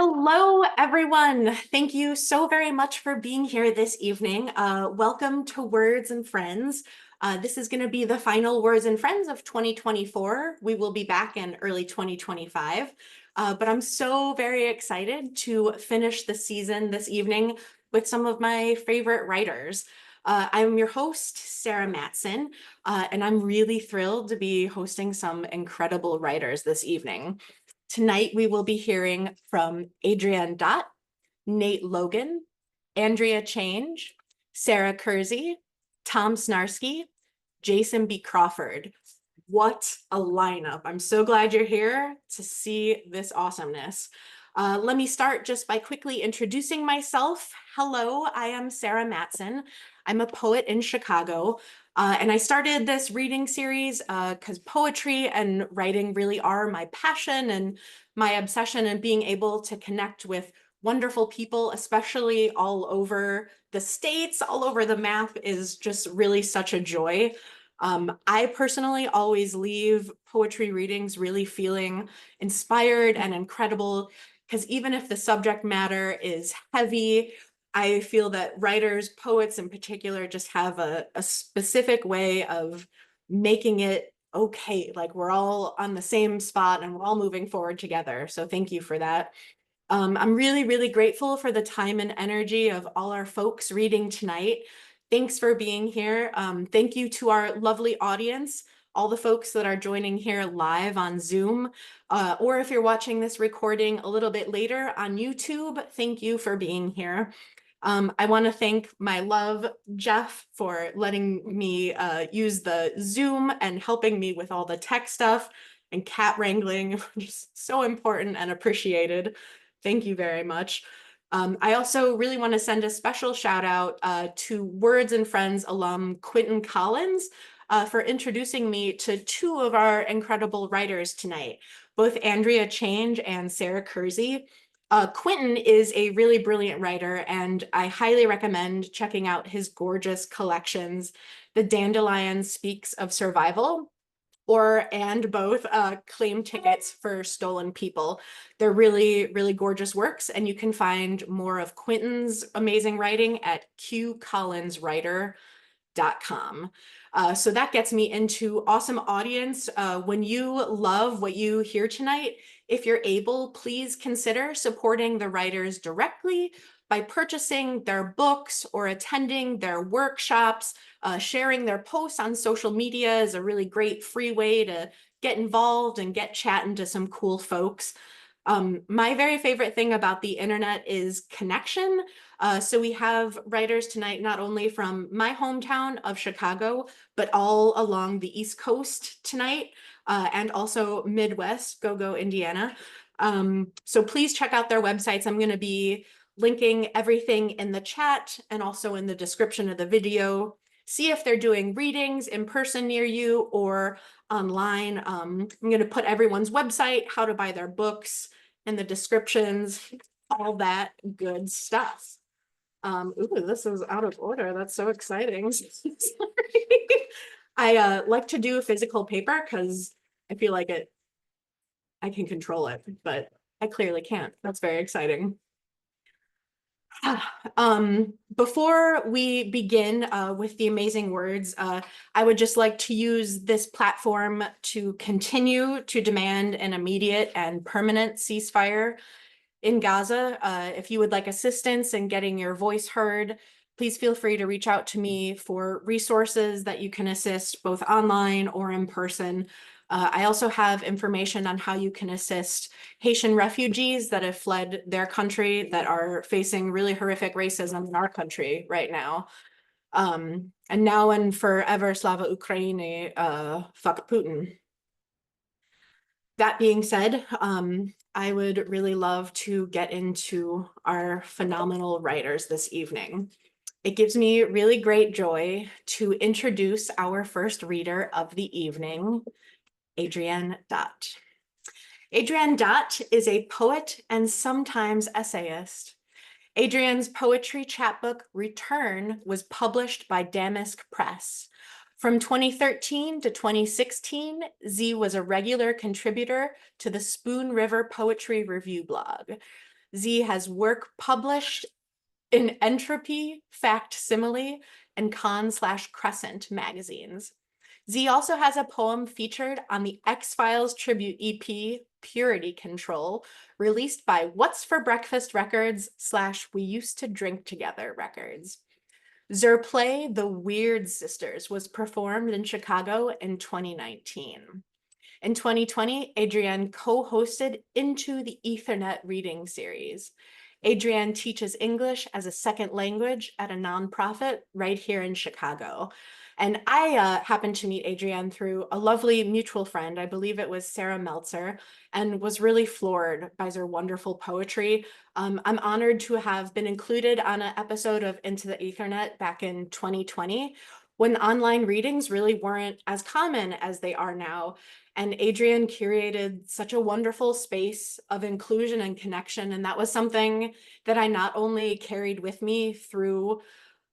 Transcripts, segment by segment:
Hello, everyone. Thank you so very much for being here this evening. Welcome to Words and Friends. This is going to be the final Words and Friends of 2024. We will be back in early 2025. But I'm so very excited to finish the season this evening with some of my favorite writers. I'm your host, Sara Matson, and I'm really thrilled to be hosting some incredible writers this evening. Tonight, we will be hearing from Adrienne Dodt, Nate Logan, Andrea Change, Sarah Kersey, Tom Snarsky, Jason B. Crawford. What a lineup. I'm so glad you're here to see this awesomeness. Let me start just by quickly introducing myself. Hello, I am Sara Matson. I'm a poet in Chicago. And I started this reading series because poetry and writing really are my passion and my obsession, and being able to connect with wonderful people, especially all over the states, all over the map, is just really such a joy. I personally always leave poetry readings really feeling inspired and incredible, because even if the subject matter is heavy, I feel that writers, poets in particular, just have a specific way of making it okay. Like we're all on the same spot and we're all moving forward together. So thank you for that. I'm really, really grateful for the time and energy of all our folks reading tonight. Thanks for being here. Thank you to our lovely audience, all the folks that are joining here live on Zoom, or if you're watching this recording a little bit later on YouTube, thank you for being here. I want to thank my love, Jeff, for letting me use the Zoom and helping me with all the tech stuff and cat wrangling, which is so important and appreciated. Thank you very much. I also really want to send a special shout out to Words and Friends alum Quentin Collins for introducing me to two of our incredible writers tonight, both Andrea Change and Sarah Kersey. Quentin is a really brilliant writer, and I highly recommend checking out his gorgeous collections. The Dandelion Speaks of Survival, and both claim tickets for stolen people. They're really, really gorgeous works, and you can find more of Quentin's amazing writing at qcollinswriter.com. So that gets me into awesome audience. When you love what you hear tonight, if you're able, please consider supporting the writers directly by purchasing their books or attending their workshops. Sharing their posts on social media is a really great free way to get involved and get chatting to some cool folks. My very favorite thing about the internet is connection. So we have writers tonight, not only from my hometown of Chicago, but all along the East Coast tonight, and also Midwest, go Indiana. So please check out their websites. I'm going to be linking everything in the chat and also in the description of the video. See if they're doing readings in person near you or online. I'm going to put everyone's website, how to buy their books, and the descriptions, all that good stuff. Ooh, this is out of order. That's so exciting. Sorry. I like to do physical paper because I feel like I can control it, but I clearly can't. That's very exciting. Before we begin with the amazing words, I would just like to use this platform to continue to demand an immediate and permanent ceasefire in Gaza. If you would like assistance in getting your voice heard, please feel free to reach out to me for resources that you can assist both online or in person. I also have information on how you can assist Haitian refugees that have fled their country that are facing really horrific racism in our country right now. And now and forever, Slava Ukraini, fuck Putin. That being said, I would really love to get into our phenomenal writers this evening. It gives me really great joy to introduce our first reader of the evening, Adrienne Dodt. Adrienne Dodt is a poet and sometimes essayist. Adrienne's poetry chapbook, Return, was published by Damask Press. From 2013 to 2016, Z was a regular contributor to the Spoon River Poetry Review blog. Z has work published in Entropy, Fact-Simile, and Con/Crescent magazines. Z also has a poem featured on the X-Files tribute EP, Purity Control, released by What's for Breakfast Records / We Used to Drink Together Records. Their play, The Weird Sisters, was performed in Chicago in 2019. In 2020, Adrienne co-hosted Into the Aethernet reading series. Adrienne teaches English as a second language at a nonprofit right here in Chicago. And I happened to meet Adrienne through a lovely mutual friend, I believe it was Sara Matson, and was really floored by her wonderful poetry. I'm honored to have been included on an episode of Into the Aethernet back in 2020, when online readings really weren't as common as they are now. And Adrienne curated such a wonderful space of inclusion and connection. And that was something that I not only carried with me through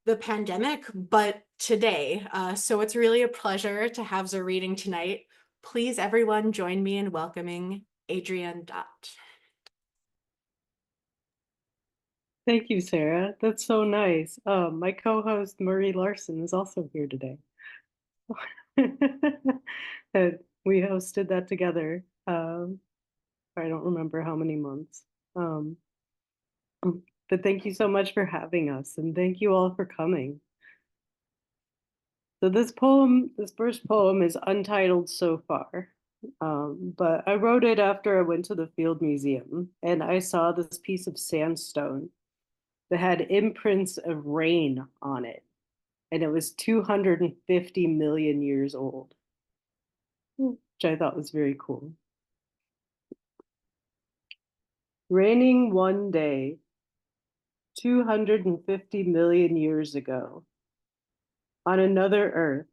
the pandemic, but today. So it's really a pleasure to have the reading tonight. Please, everyone, join me in welcoming Adrienne Dodt. Thank you, Sarah. That's so nice. My co-host Marie Larson is also here today. And we hosted that together. I don't remember how many months. But thank you so much for having us, and thank you all for coming. So this first poem is untitled so far. But I wrote it after I went to the Field Museum and I saw this piece of sandstone that had imprints of rain on it. And it was 250 million years old, which I thought was very cool. Raining one day, 250 million years ago, on another Earth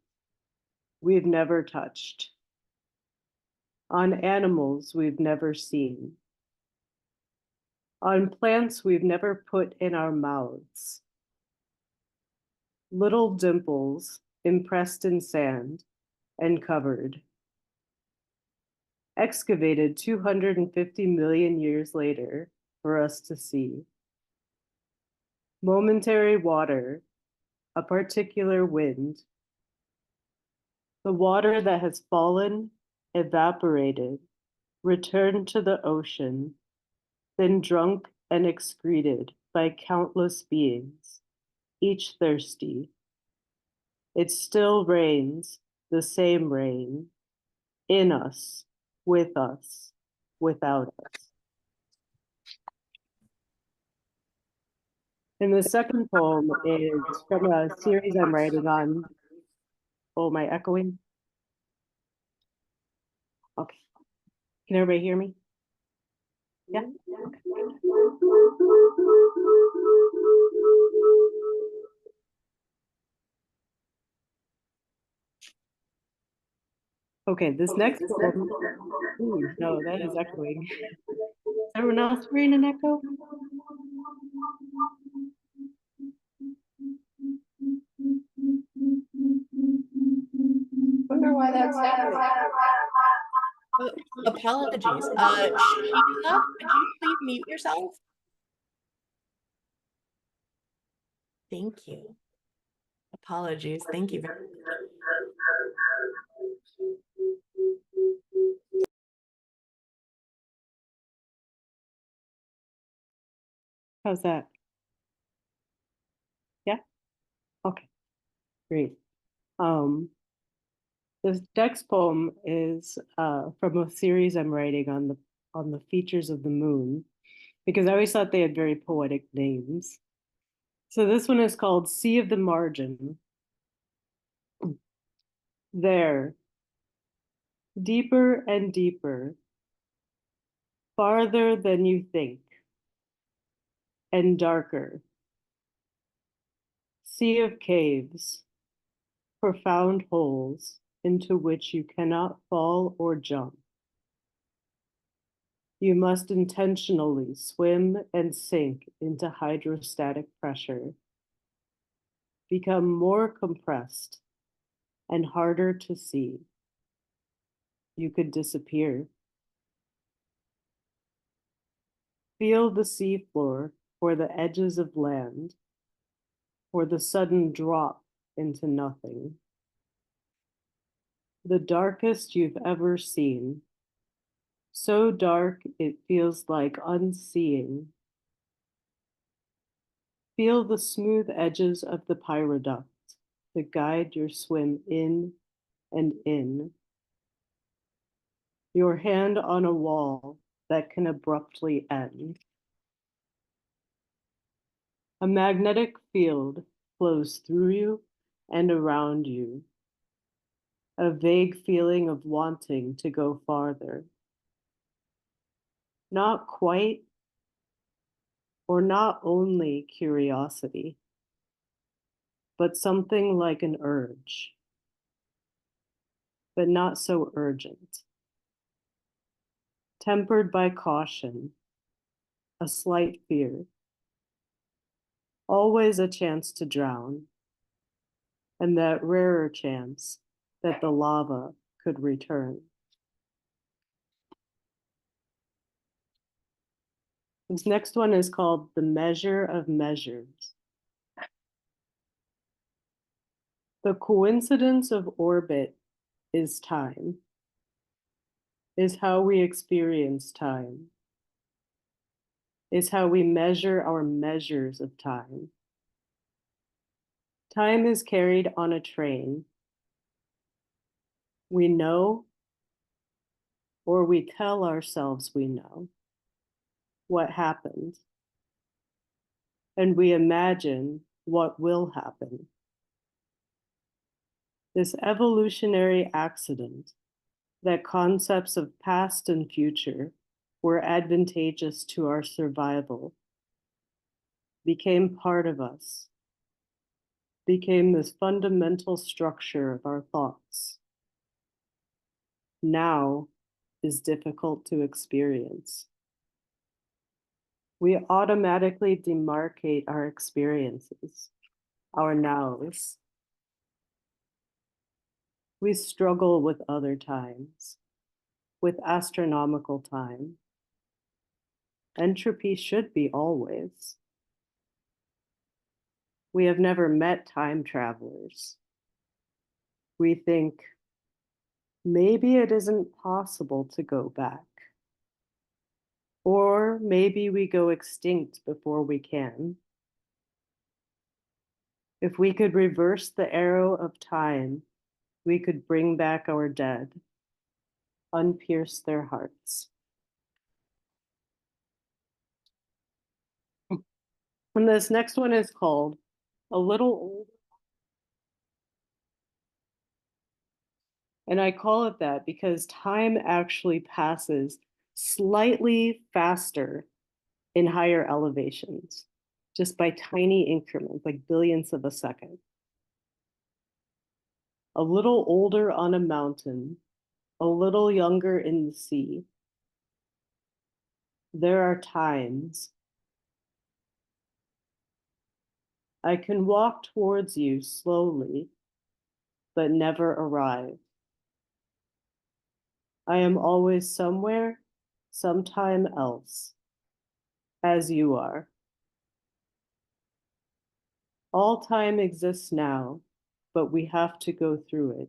we've never touched, on animals we've never seen, on plants we've never put in our mouths. Little dimples impressed in sand and covered, excavated 250 million years later for us to see. Momentary water, a particular wind. The water that has fallen, evaporated, returned to the ocean, then drunk and excreted by countless beings, each thirsty. It still rains, the same rain, in us, without us. And the second poem is from a series I'm writing on. Oh, am I echoing? Okay. Can everybody hear me? Yeah. Okay, this next poem. Ooh, no, that is echoing. Is everyone else hearing an echo? Wonder why that's happening. Apologies. Sheila, could you please mute yourself? Thank you. Apologies. Thank you very much. How's that? Yeah? Okay, great. This next poem is from a series I'm writing on the features of the moon, because I always thought they had very poetic names. So this one is called Sea of the Margin. There, deeper and deeper, farther than you think, and darker. Sea of caves, profound holes into which you cannot fall or jump. You must intentionally swim and sink into hydrostatic pressure, become more compressed and harder to see. You could disappear. Feel the seafloor for the edges of land, for the sudden drop into nothing. The darkest you've ever seen, so dark it feels like unseeing. Feel the smooth edges of the pyroduct to guide your swim in and in. Your hand on a wall that can abruptly end. A magnetic field flows through you and around you. A vague feeling of wanting to go farther. Not quite, or not only curiosity, but something like an urge, but not so urgent. Tempered by caution, a slight fear. Always a chance to drown, and that rarer chance that the lava could return. This next one is called The Measure of Measures. The coincidence of orbit is time, is how we experience time, is how we measure our measures of time. Time is carried on a train. We know, or we tell ourselves we know, what happened, and we imagine what will happen. This evolutionary accident, that concepts of past and future were advantageous to our survival, became part of us, became this fundamental structure of our thoughts. Now is difficult to experience. We automatically demarcate our experiences, our nows. We struggle with other times, with astronomical time. Entropy should be always. We have never met time travelers. We think, maybe it isn't possible to go back. Or maybe we go extinct before we can. If we could reverse the arrow of time, we could bring back our dead, unpierce their hearts. And this next one is called A Little Older. And I call it that because time actually passes slightly faster in higher elevations, just by tiny increments, like billionths of a second. A little older on a mountain, a little younger in the sea. There are times. I can walk towards you slowly, but never arrive. I am always somewhere, sometime else, as you are. All time exists now, but we have to go through it,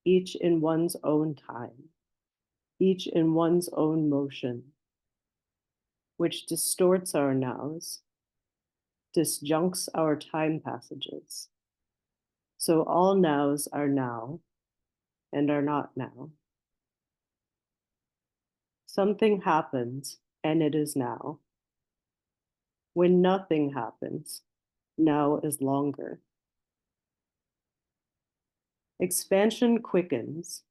each in one's own time, each in one's own motion, which distorts our nows, disjuncts our time passages. So all nows are now and are not now. Something happens, and it is now. When nothing happens, now is longer. Expansion quickens.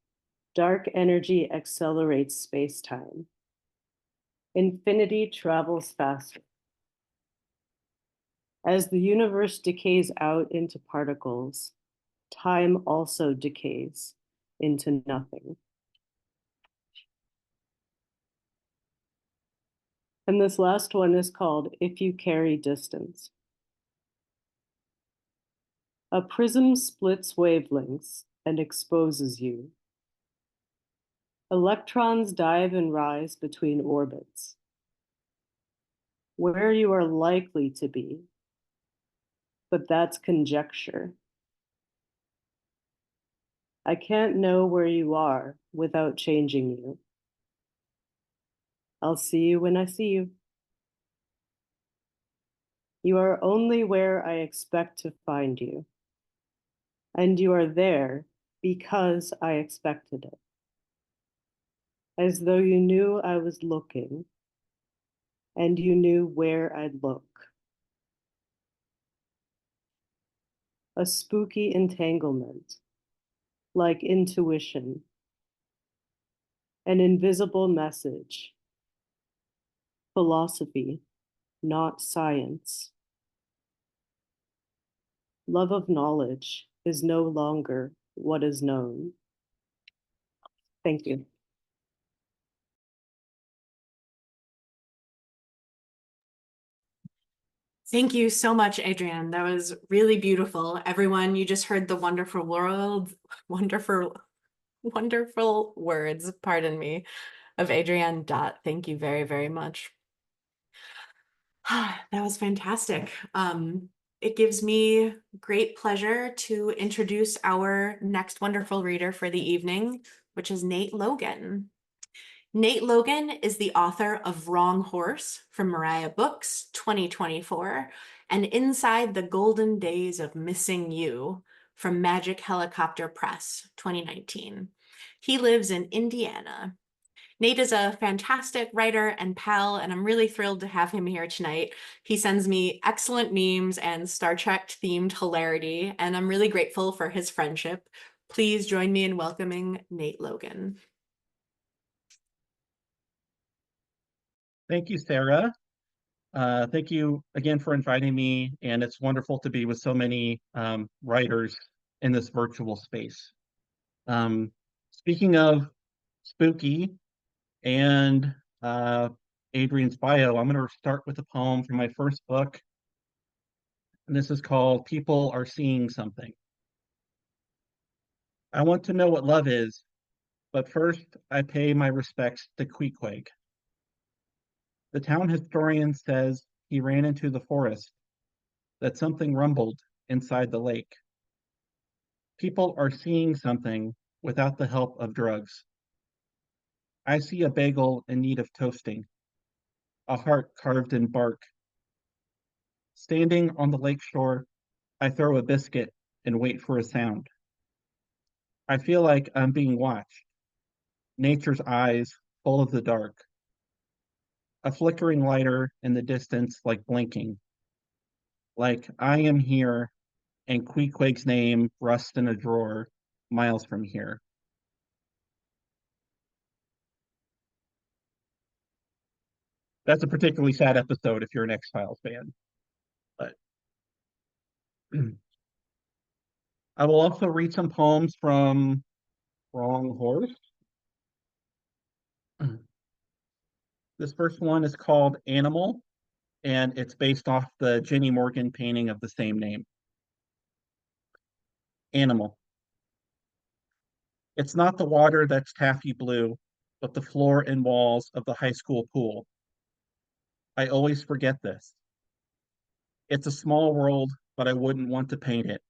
Dark energy accelerates space-time. Infinity travels faster. As the universe decays out into particles, time also decays into nothing. And this last one is called If You Carry Distance. A prism splits wavelengths and exposes you. Electrons dive and rise between orbits. where you are likely to be, but that's conjecture. I can't know where you are without changing you. I'll see you when I see you. You are only where I expect to find you, and you are there because I expected it, as though you knew I was looking, and you knew where I'd look. A spooky entanglement, like intuition, an invisible message, philosophy, not science. Love of knowledge is no longer what is known. Thank you. Thank you so much, Adrienne. That was really beautiful. Everyone, you just heard the wonderful world, wonderful words, pardon me, of Adrienne Dodt. Thank you very, very much. That was fantastic. It gives me great pleasure to introduce our next wonderful reader for the evening, which is Nate Logan. Nate Logan is the author of Wrong Horse from Moria Books 2024 and Inside the Golden Days of Missing You from Magic Helicopter Press 2019. He lives in Indiana. Nate is a fantastic writer and pal, and I'm really thrilled to have him here tonight. He sends me excellent memes and Star Trek themed hilarity, and I'm really grateful for his friendship. Please join me in welcoming Nate Logan. Thank you, Sarah. Thank you again for inviting me, and it's wonderful to be with so many writers in this virtual space. Speaking of spooky and Adrienne's bio, I'm going to start with a poem from my first book, and this is called People Are Seeing Something. I want to know what love is, but first I pay my respects to Queequeg. The town historian says he ran into the forest, that something rumbled inside the lake. People are seeing something without the help of drugs. I see a bagel in need of toasting, a heart carved in bark. Standing on the lake shore, I throw a biscuit and wait for a sound. I feel like I'm being watched, nature's eyes full of the dark. A flickering lighter in the distance like blinking, like I am here and Queequeg's name rusts in a drawer miles from here. That's a particularly sad episode if you're an X-Files fan. But I will also read some poems from Wrong Horse. This first one is called Animal, and it's based off the Jenny Morgan painting of the same name. Animal. It's not the water that's taffy blue, but the floor and walls of the high school pool. I always forget this. It's a small world, but I wouldn't want to paint it.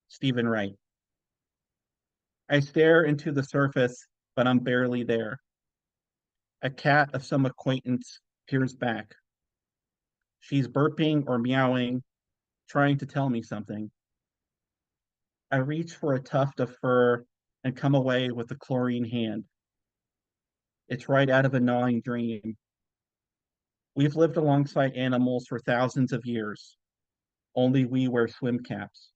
Stephen Wright. I stare into the surface, but I'm barely there. A cat of some acquaintance peers back. She's burping or meowing, trying to tell me something. I reach for a tuft of fur and come away with a chlorine hand. It's right out of a gnawing dream. We've lived alongside animals for thousands of years. Only we wear swim caps.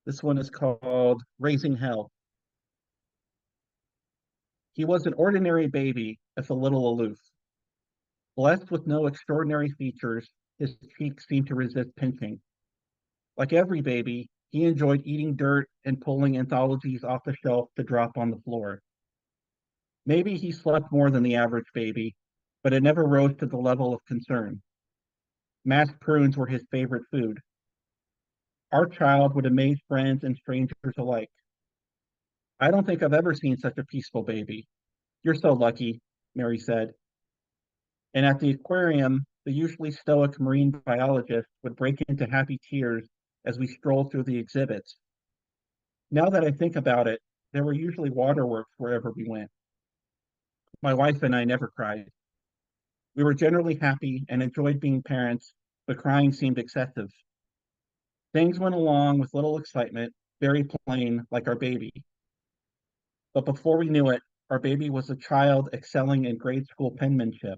This one is called Raising Hell. He was an ordinary baby, if a little aloof. Blessed with no extraordinary features, his cheeks seemed to resist pinching. Like every baby, he enjoyed eating dirt and pulling anthologies off the shelf to drop on the floor. Maybe he slept more than the average baby, but it never rose to the level of concern. Mashed prunes were his favorite food. Our child would amaze friends and strangers alike. I don't think I've ever seen such a peaceful baby. You're so lucky, Mary said. And at the aquarium, the usually stoic marine biologist would break into happy tears as we strolled through the exhibits. Now that I think about it, there were usually waterworks wherever we went. My wife and I never cried. We were generally happy and enjoyed being parents, but crying seemed excessive. Things went along with little excitement, very plain, like our baby. But before we knew it, our baby was a child excelling in grade school penmanship,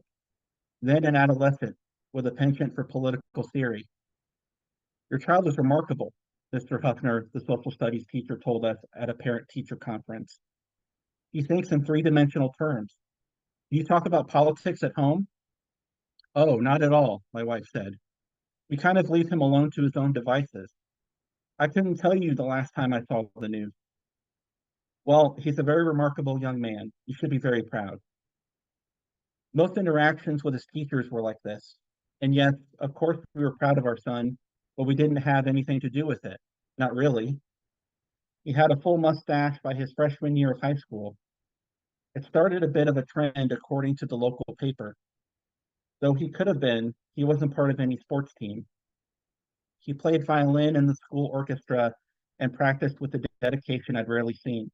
then an adolescent with a penchant for political theory. Your child is remarkable, Mr. Huffner, the social studies teacher, told us at a parent-teacher conference. He thinks in three-dimensional terms. Do you talk about politics at home? Oh, not at all, my wife said. We kind of leave him alone to his own devices. I couldn't tell you the last time I saw the news. Well, he's a very remarkable young man. You should be very proud. Most interactions with his teachers were like this. And yes, of course, we were proud of our son, but we didn't have anything to do with it. Not really. He had a full mustache by his freshman year of high school. It started a bit of a trend according to the local paper. Though he could have been, he wasn't part of any sports team. He played violin in the school orchestra and practiced with a dedication I'd rarely seen.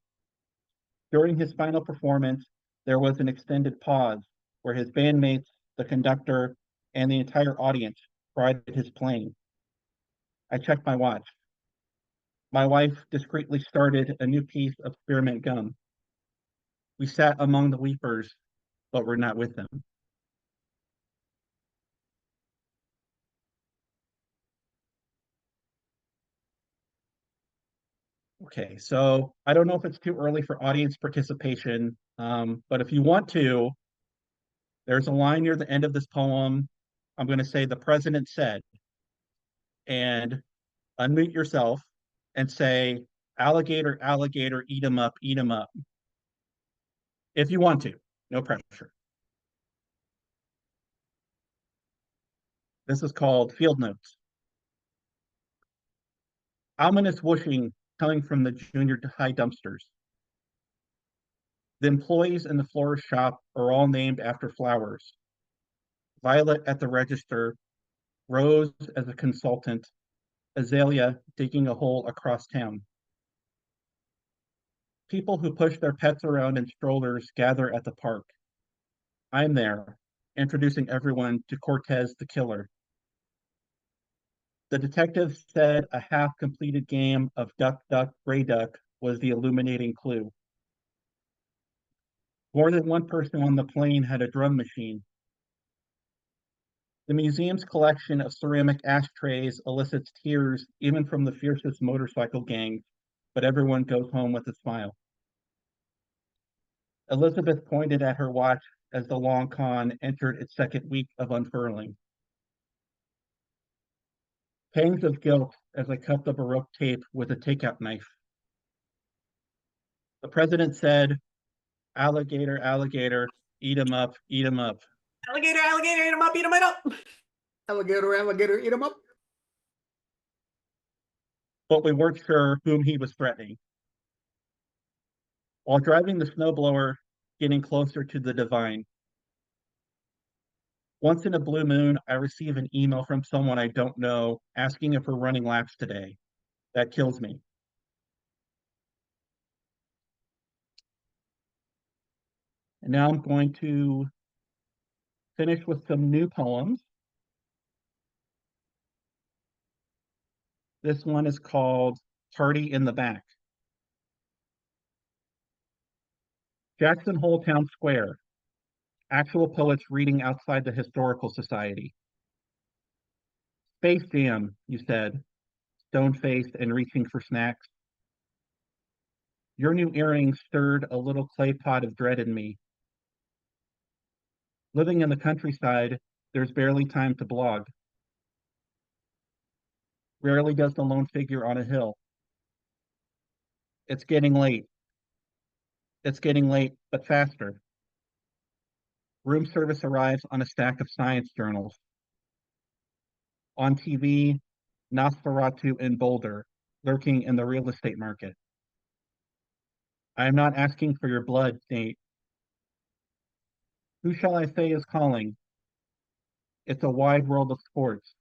During his final performance, there was an extended pause where his bandmates, the conductor, and the entire audience prided his playing. I checked my watch. My wife discreetly started a new piece of spearmint gum. We sat among the weepers, but were not with them. Okay, so I don't know if it's too early for audience participation, but if you want to, there's a line near the end of this poem. I'm going to say the president said, and unmute yourself and say, alligator, alligator, eat 'em up, eat 'em up. If you want to, no pressure. This is called Field Notes. Ominous whooshing coming from the junior high dumpsters. The employees in the florist shop are all named after flowers. Violet at the register, Rose as a consultant, Azalea digging a hole across town. People who push their pets around in strollers gather at the park. I'm there, introducing everyone to Cortez the killer. The detective said a half-completed game of duck, duck, gray duck was the illuminating clue. More than one person on the plane had a drum machine. The museum's collection of ceramic ashtrays elicits tears even from the fiercest motorcycle gangs, but everyone goes home with a smile. Elizabeth pointed at her watch as the long con entered its second week of unfurling. Pangs of guilt as I cut the Baroque tape with a takeout knife. The president said, alligator, alligator, eat 'em up, eat 'em up. Alligator, alligator, eat 'em up, eat 'em up. Alligator, alligator, eat 'em up. But we weren't sure whom he was threatening. While driving the snowblower, getting closer to the divine. Once in a blue moon, I receive an email from someone I don't know asking if we're running laps today. That kills me. And now I'm going to finish with some new poems. This one is called Party in the Back. Jackson Hole Town Square. Actual poets reading outside the Historical Society. Space Jam, you said, stone-faced and reaching for snacks. Your new earrings stirred a little clay pot of dread in me. Living in the countryside, there's barely time to blog. Rarely does the lone figure on a hill. It's getting late. It's getting late, but faster. Room service arrives on a stack of science journals. On TV, Nosferatu in Boulder, lurking in the real estate market. I am not asking for your blood, Nate. Who shall I say is calling? It's a wide world of sports.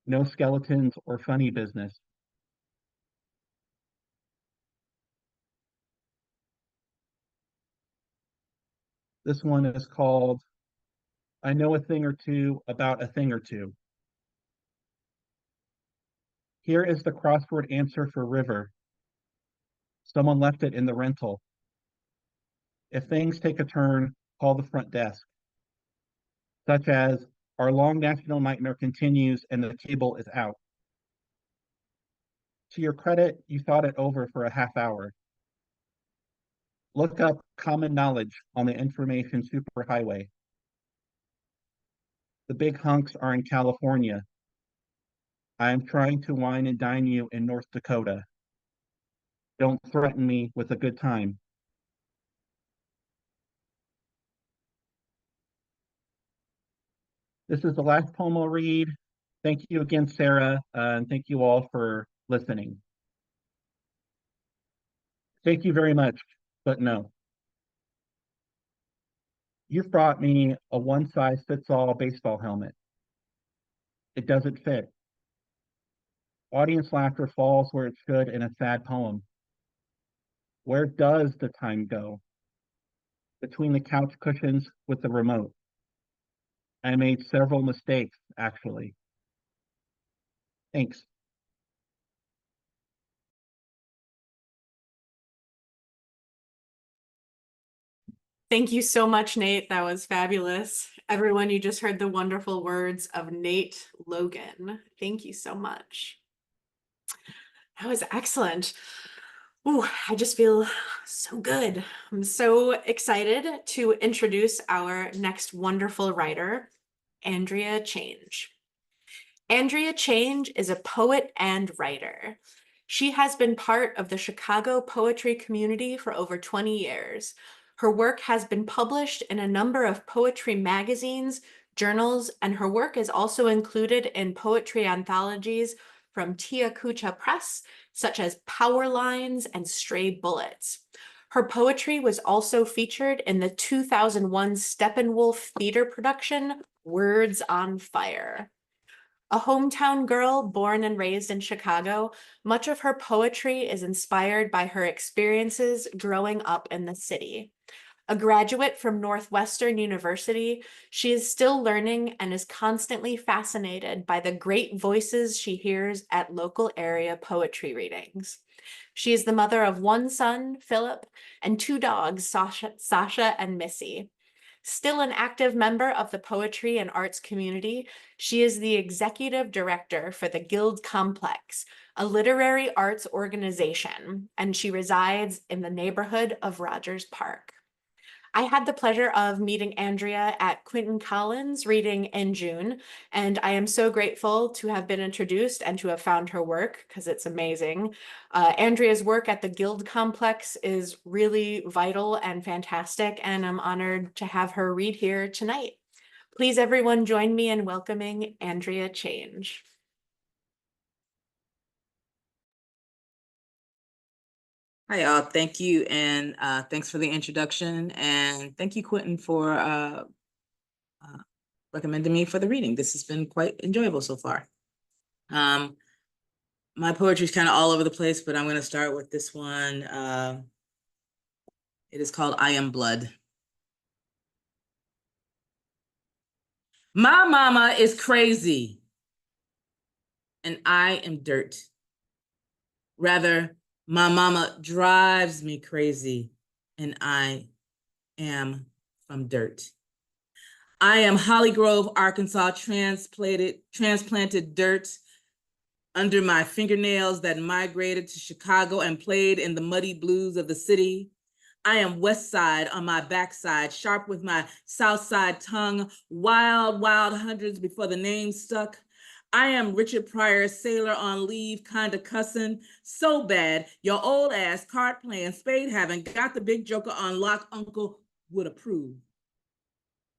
No skeletons or funny business. This one is called I Know a Thing or Two About a Thing or Two. Here is the crossword answer for river. Someone left it in the rental. If things take a turn, call the front desk. Such as, our long national nightmare continues and the cable is out. To your credit, you thought it over for a half hour. Look up common knowledge on the information superhighway. The big hunks are in California. I am trying to wine and dine you in North Dakota. Don't threaten me with a good time. This is the last poem I'll read. Thank you again, Sarah, and thank you all for listening. Thank you very much, but no. You've brought me a one-size-fits-all baseball helmet. It doesn't fit. Audience laughter falls where it should in a sad poem. Where does the time go? Between the couch cushions with the remote. I made several mistakes, actually. Thanks. Thank you so much, Nate. That was fabulous. Everyone, you just heard the wonderful words of Nate Logan. Thank you so much. That was excellent. Ooh, I just feel so good. I'm so excited to introduce our next wonderful writer, Andrea Change. Andrea Change is a poet and writer. She has been part of the Chicago poetry community for over 20 years. Her work has been published in a number of poetry magazines, journals, and her work is also included in poetry anthologies from Tiakucha Press, such as Power Lines and Stray Bullets. Her poetry was also featured in the 2001 Steppenwolf theater production, Words on Fire. A hometown girl born and raised in Chicago, much of her poetry is inspired by her experiences growing up in the city. A graduate from Northwestern University, she is still learning and is constantly fascinated by the great voices she hears at local area poetry readings. She is the mother of one son, Philip, and two dogs, Sasha and Missy. Still an active member of the poetry and arts community, she is the executive director for the Guild Complex, a literary arts organization, and she resides in the neighborhood of Rogers Park. I had the pleasure of meeting Andrea at Quentin Collins reading in June, and I am so grateful to have been introduced and to have found her work because it's amazing. Andrea's work at the Guild Complex is really vital and fantastic, and I'm honored to have her read here tonight. Please, everyone, join me in welcoming Andrea Change. Hi, all. Thank you, and thanks for the introduction, and thank you, Quentin, for recommending me for the reading. This has been quite enjoyable so far. My poetry is kind of all over the place, but I'm going to start with this one. It is called I Am Blood. My mama is crazy, and I am dirt. Rather, my mama drives me crazy, and I am from dirt. I am Holly Grove, Arkansas, transplanted dirt under my fingernails that migrated to Chicago and played in the muddy blues of the city. I am West Side on my backside, sharp with my South Side tongue, wild, wild hundreds before the name stuck. I am Richard Pryor, sailor on leave, kinda cussing, so bad your old ass card playing, spade having, got the big joker on lock, uncle would approve.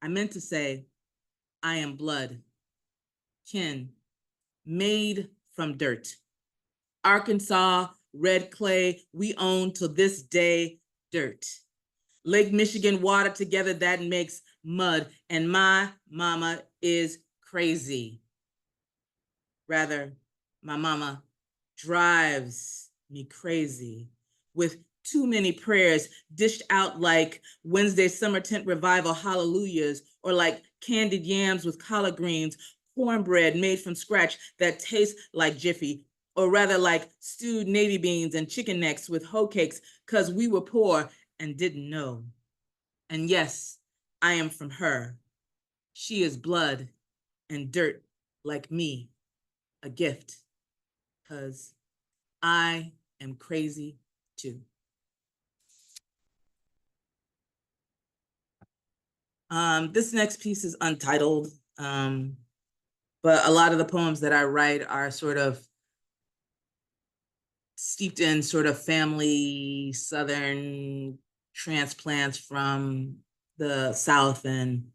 I meant to say, I am blood, kin, made from dirt. Arkansas, red clay, we own to this day dirt. Lake Michigan water together, that makes mud, and my mama is crazy. Rather, my mama drives me crazy with too many prayers dished out like Wednesday summer tent revival hallelujahs, or like candied yams with collard greens, cornbread made from scratch that tastes like Jiffy, or rather like stewed navy beans and chicken necks with hoe cakes, because we were poor and didn't know. And yes, I am from her. She is blood and dirt like me, a gift, because I am crazy too. This next piece is untitled, but a lot of the poems that I write are sort of steeped in sort of family Southern transplants from the South, and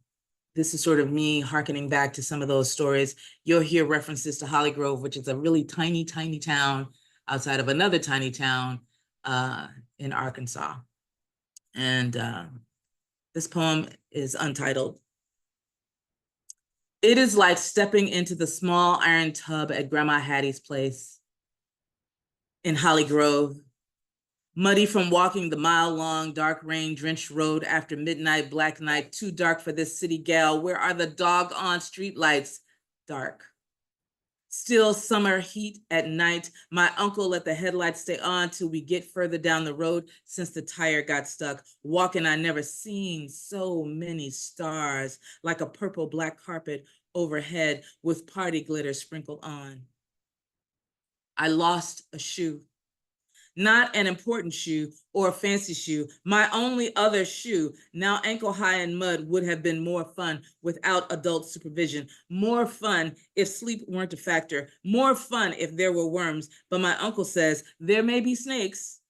this is sort of me hearkening back to some of those stories. You'll hear references to Holly Grove, which is a really tiny, tiny town outside of another tiny town in Arkansas. And this poem is untitled. It is like stepping into the small iron tub at Grandma Hattie's place in Holly Grove, muddy from walking the mile-long, dark rain-drenched road after midnight, black night, too dark for this city gal. Where are the doggone streetlights? Dark. Still summer heat at night. My uncle let the headlights stay on till we get further down the road since the tire got stuck. Walking, I never seen so many stars, like a purple black carpet overhead with party glitter sprinkled on. I lost a shoe. Not an important shoe or a fancy shoe. My only other shoe, now ankle high in mud, would have been more fun without adult supervision. More fun if sleep weren't a factor. More fun if there were worms. But my uncle says there may be snakes.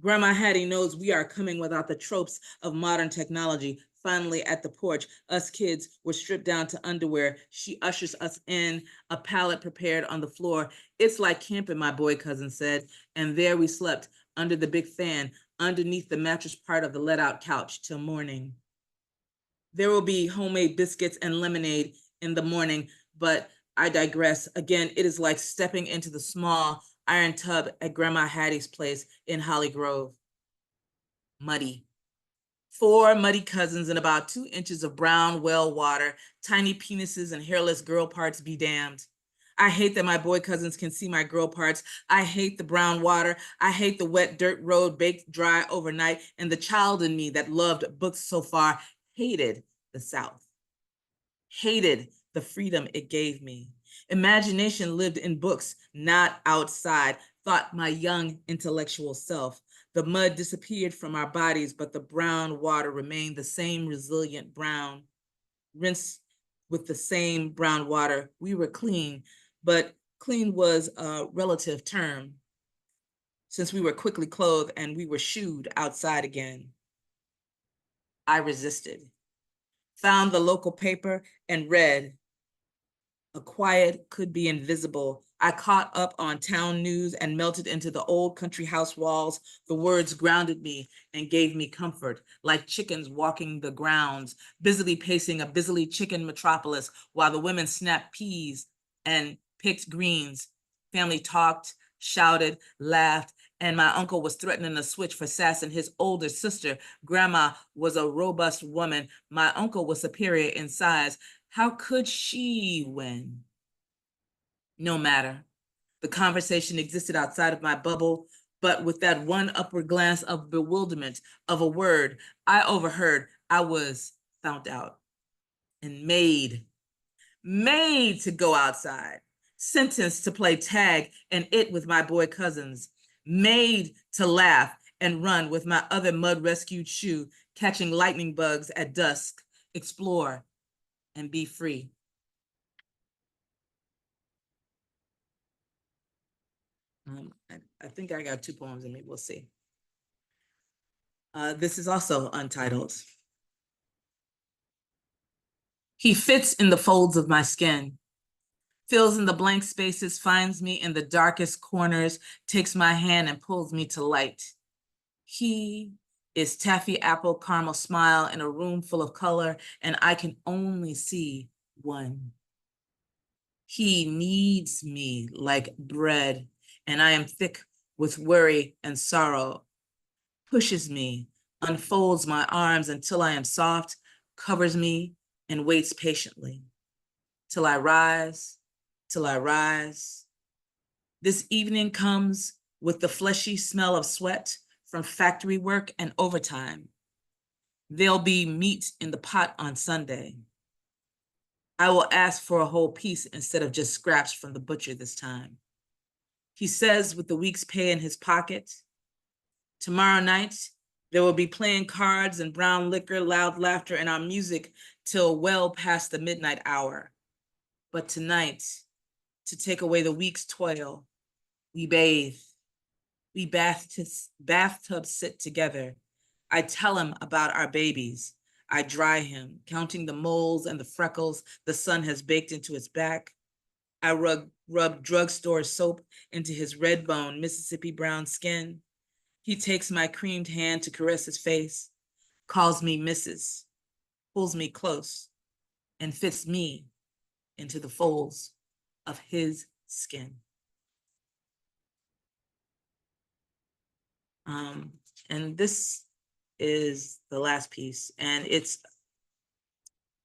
Grandma Hattie knows we are coming without the tropes of modern technology. Finally, at the porch, us kids were stripped down to underwear. She ushers us in, a pallet prepared on the floor. It's like camping, my boy cousin said. And there we slept under the big fan, underneath the mattress part of the let-out couch till morning. There will be homemade biscuits and lemonade in the morning, but I digress. Again, it is like stepping into the small iron tub at Grandma Hattie's place in Holly Grove. Muddy. 4 muddy cousins and about 2 inches of brown well water, tiny penises and hairless girl parts be damned. I hate that my boy cousins can see my girl parts. I hate the brown water. I hate the wet dirt road baked dry overnight. And the child in me that loved books so far hated the South, hated the freedom it gave me. Imagination lived in books, not outside, thought my young intellectual self. The mud disappeared from our bodies, but the brown water remained the same resilient brown. Rinse with the same brown water. We were clean, but clean was a relative term since we were quickly clothed and we were shooed outside again. I resisted, found the local paper and read. A quiet could be invisible. I caught up on town news and melted into the old country house walls. The words grounded me and gave me comfort, like chickens walking the grounds, busily pacing a busily chicken metropolis while the women snapped peas and picked greens. Family talked, shouted, laughed, and my uncle was threatening a switch for Sass and his older sister. Grandma was a robust woman. My uncle was superior in size. How could she win? No matter. The conversation existed outside of my bubble, but with that one upward glance of bewilderment of a word I overheard, I was found out and made to go outside, sentenced to play tag and it with my boy cousins, made to laugh and run with my other mud rescued shoe, catching lightning bugs at dusk, explore and be free. I think I got 2 poems in me, we'll see. This is also untitled. He fits in the folds of my skin. fills in the blank spaces, finds me in the darkest corners, takes my hand and pulls me to light. He is taffy apple caramel smile in a room full of color, and I can only see one. He kneads me like bread, and I am thick with worry and sorrow, pushes me, unfolds my arms until I am soft, covers me, and waits patiently. Till I rise, till I rise. This evening comes with the fleshy smell of sweat from factory work and overtime. There'll be meat in the pot on Sunday. I will ask for a whole piece instead of just scraps from the butcher this time. He says with the week's pay in his pocket, tomorrow night, there will be playing cards and brown liquor, loud laughter, and our music till well past the midnight hour. But tonight, to take away the week's toil, we bathe. We bathtub sit together. I tell him about our babies. I dry him, counting the moles and the freckles the sun has baked into his back. I rub drugstore soap into his red bone, Mississippi brown skin. He takes my creamed hand to caress his face, calls me Mrs., pulls me close, and fits me into the folds of his skin. And this is the last piece, and it's,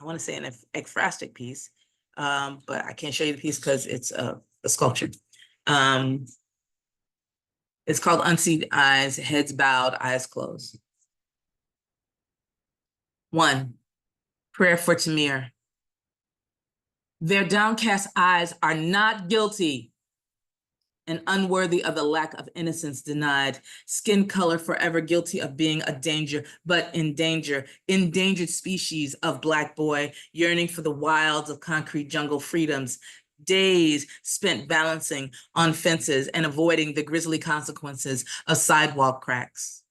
I want to say an ekphrastic piece, but I can't show you the piece because it's a sculpture. It's called Unseen Eyes, Heads Bowed, Eyes Closed. 1, prayer for Tamir. Their downcast eyes are not guilty and unworthy of the lack of innocence denied, skin color forever guilty of being a danger, but in danger, endangered species of Black boy, yearning for the wilds of concrete jungle freedoms, days spent balancing on fences and avoiding the grisly consequences of sidewalk cracks.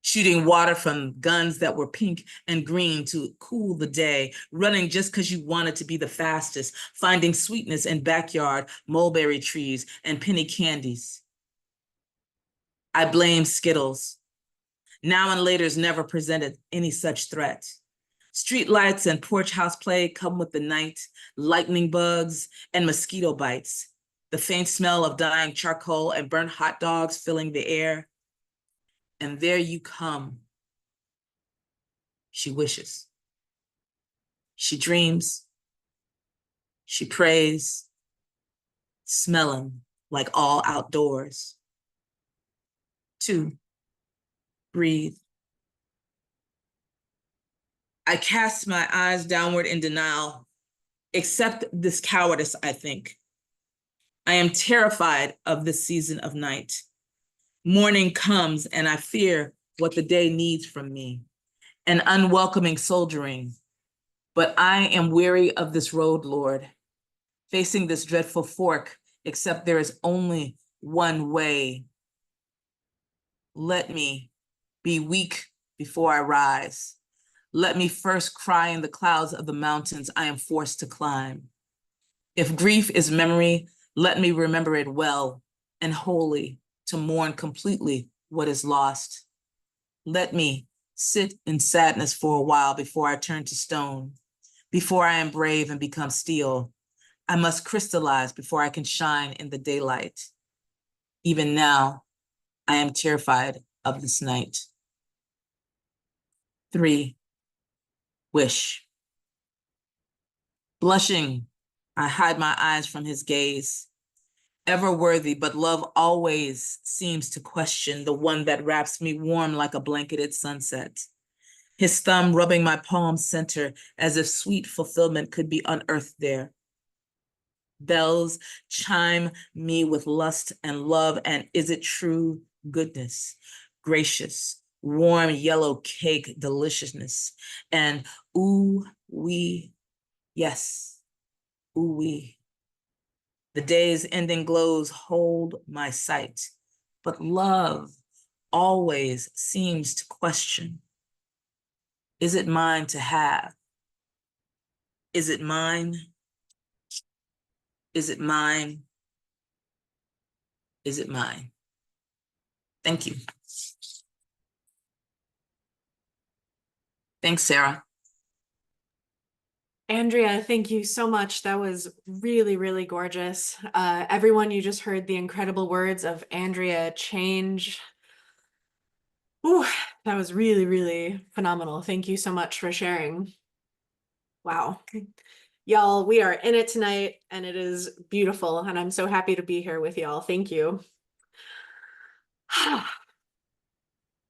Shooting water from guns that were pink and green to cool the day, running just because you wanted to be the fastest, finding sweetness in backyard mulberry trees and penny candies. I blame Skittles. Now and later's never presented any such threat. Street lights and porch house play come with the night, lightning bugs and mosquito bites, the faint smell of dying charcoal and burnt hot dogs filling the air. And there you come. She wishes. She dreams. She prays, smelling like all outdoors. 2, breathe. I cast my eyes downward in denial. Accept this cowardice, I think. I am terrified of this season of night. Morning comes and I fear what the day needs from me. An unwelcoming soldiering. But I am weary of this road, Lord, facing this dreadful fork, except there is only one way. Let me be weak before I rise. Let me first cry in the clouds of the mountains I am forced to climb. If grief is memory, let me remember it well and wholly, to mourn completely what is lost. Let me sit in sadness for a while before I turn to stone, before I am brave and become steel. I must crystallize before I can shine in the daylight. Even now, I am terrified of this night. 3, wish. Blushing, I hide my eyes from his gaze. Ever worthy, but love always seems to question the one that wraps me warm like a blanketed sunset. His thumb rubbing my palm center as if sweet fulfillment could be unearthed there. Bells chime me with lust and love, and is it true goodness, gracious, warm yellow cake deliciousness, and ooh wee, yes, ooh wee. The day's ending glows hold my sight, but love always seems to question. Is it mine to have? Is it mine? Is it mine? Is it mine? Thank you. Thanks, Sarah. Andrea, thank you so much. That was really, really gorgeous. Everyone, you just heard the incredible words of Andrea Change. Ooh, that was really, really phenomenal. Thank you so much for sharing. Wow. Y'all, we are in it tonight and it is beautiful and I'm so happy to be here with y'all. Thank you.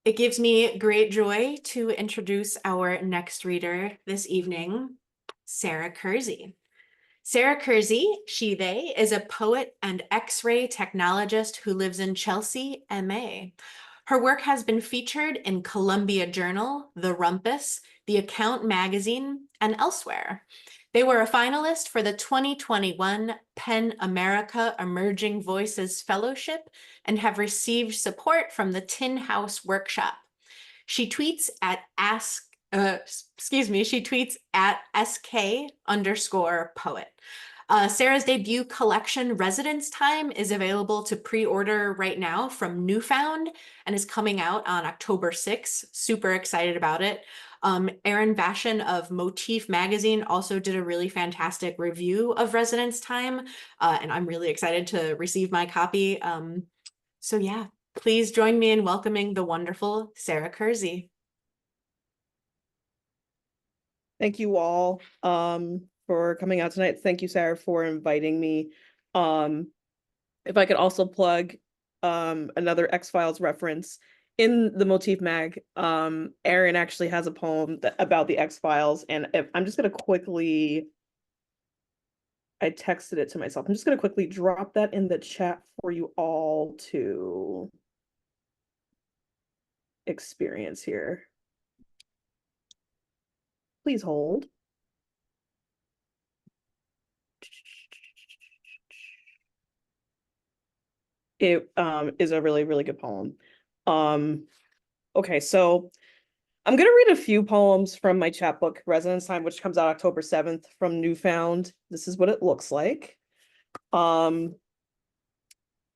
It gives me great joy to introduce our next reader this evening, Sara Kersey. Sara Kersey, she, they, is a poet and X-ray technologist who lives in Chelsea, MA. Her work has been featured in Columbia Journal, The Rumpus, The Account Magazine, and elsewhere. They were a finalist for the 2021 PEN America Emerging Voices Fellowship and have received support from the Tin House Workshop. She tweets at sk_poet. Sara's debut collection, Residence Time, is available to pre-order right now from Newfound and is coming out on October 6th. Super excited about it. Erin Vashon of Motif Magazine also did a really fantastic review of Residence Time, and I'm really excited to receive my copy. So yeah, please join me in welcoming the wonderful Sara Kersey. Thank you all for coming out tonight. Thank you, Sarah, for inviting me. If I could also plug another X-Files reference. In the Motif Mag, Erin actually has a poem about the X-Files, and I'm just going to quickly, I texted it to myself. I'm just going to quickly drop that in the chat for you all to experience here. Please hold. It is a really, really good poem. Okay, so I'm going to read a few poems from my chapbook, Residence Time, which comes out October 7th from Newfound. This is what it looks like. And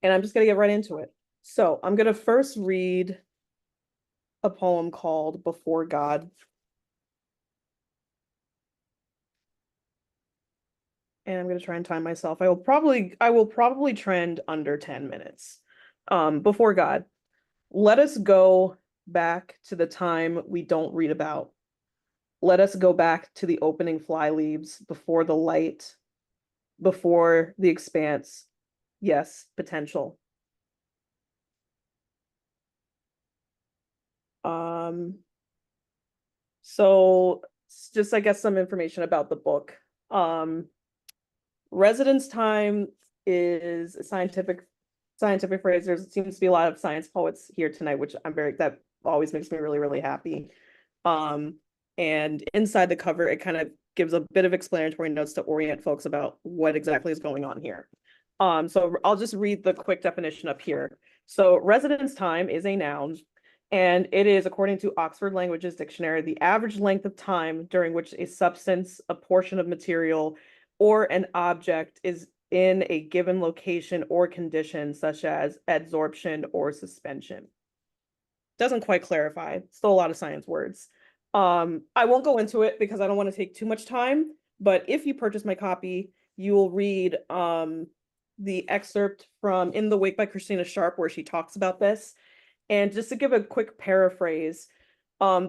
I'm just going to get right into it. So I'm going to first read a poem called Before God. And I'm going to try and time myself. I will probably trend under 10 minutes. Before God. Let us go back to the time we don't read about. Let us go back to the opening fly leaves, before the light, before the expanse. Yes, potential. So just, I guess, some information about the book. Residence Time is a scientific phrase. There seems to be a lot of science poets here tonight, which that always makes me really, really happy. And inside the cover, it kind of gives a bit of explanatory notes to orient folks about what exactly is going on here. So I'll just read the quick definition up here. So residence time is a noun, and it is, according to Oxford Languages Dictionary, the average length of time during which a substance, a portion of material, or an object is in a given location or condition, such as adsorption or suspension. Doesn't quite clarify. Still a lot of science words. I won't go into it because I don't want to take too much time, but if you purchase my copy, you will read the excerpt from In the Wake by Christina Sharp, where she talks about this. And just to give a quick paraphrase,